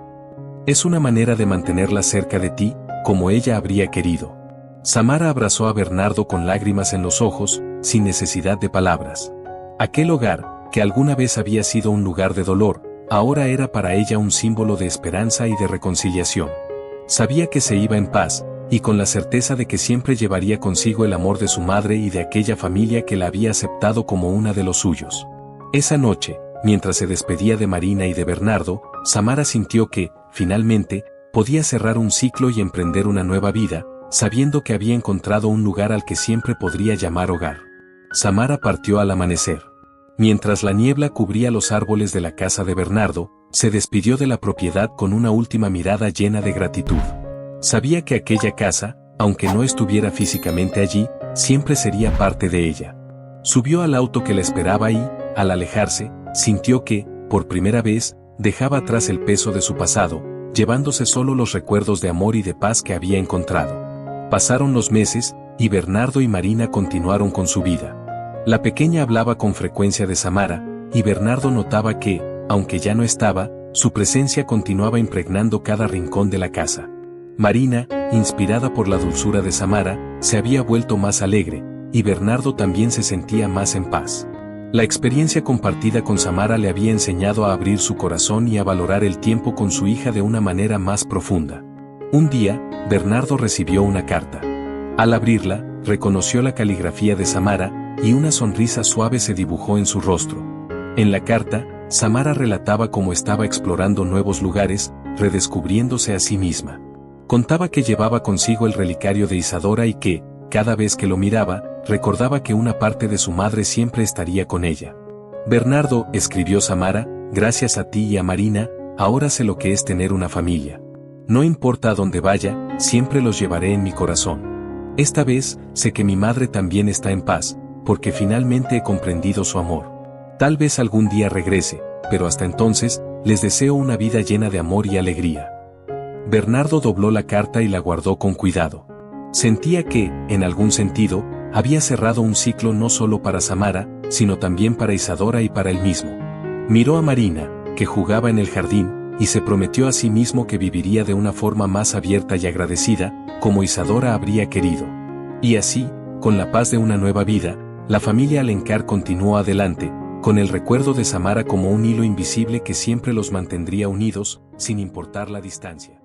Es una manera de mantenerla cerca de ti, como ella habría querido. Samara abrazó a Bernardo con lágrimas en los ojos, sin necesidad de palabras. Aquel hogar, que alguna vez había sido un lugar de dolor, ahora era para ella un símbolo de esperanza y de reconciliación. Sabía que se iba en paz, y con la certeza de que siempre llevaría consigo el amor de su madre y de aquella familia que la había aceptado como una de los suyos. Esa noche, mientras se despedía de Marina y de Bernardo, Samara sintió que, finalmente, podía cerrar un ciclo y emprender una nueva vida, sabiendo que había encontrado un lugar al que siempre podría llamar hogar. Samara partió al amanecer. Mientras la niebla cubría los árboles de la casa de Bernardo, se despidió de la propiedad con una última mirada llena de gratitud. Sabía que aquella casa, aunque no estuviera físicamente allí, siempre sería parte de ella. Subió al auto que la esperaba y, al alejarse, sintió que, por primera vez, dejaba atrás el peso de su pasado, llevándose solo los recuerdos de amor y de paz que había encontrado. Pasaron los meses, y Bernardo y Marina continuaron con su vida. La pequeña hablaba con frecuencia de Samara, y Bernardo notaba que, aunque ya no estaba, su presencia continuaba impregnando cada rincón de la casa. Marina, inspirada por la dulzura de Samara, se había vuelto más alegre, y Bernardo también se sentía más en paz. La experiencia compartida con Samara le había enseñado a abrir su corazón y a valorar el tiempo con su hija de una manera más profunda. Un día, Bernardo recibió una carta. Al abrirla, reconoció la caligrafía de Samara, y una sonrisa suave se dibujó en su rostro. En la carta, Samara relataba cómo estaba explorando nuevos lugares, redescubriéndose a sí misma. Contaba que llevaba consigo el relicario de Isadora y que, cada vez que lo miraba, recordaba que una parte de su madre siempre estaría con ella. Bernardo, escribió Samara, gracias a ti y a Marina, ahora sé lo que es tener una familia. No importa a dónde vaya, siempre los llevaré en mi corazón. Esta vez, sé que mi madre también está en paz, porque finalmente he comprendido su amor. Tal vez algún día regrese, pero hasta entonces, les deseo una vida llena de amor y alegría. Bernardo dobló la carta y la guardó con cuidado. Sentía que, en algún sentido, había cerrado un ciclo no solo para Samara, sino también para Isadora y para él mismo. Miró a Marina, que jugaba en el jardín, y se prometió a sí mismo que viviría de una forma más abierta y agradecida, como Isadora habría querido. Y así, con la paz de una nueva vida, la familia Alencar continuó adelante, con el recuerdo de Samara como un hilo invisible que siempre los mantendría unidos, sin importar la distancia.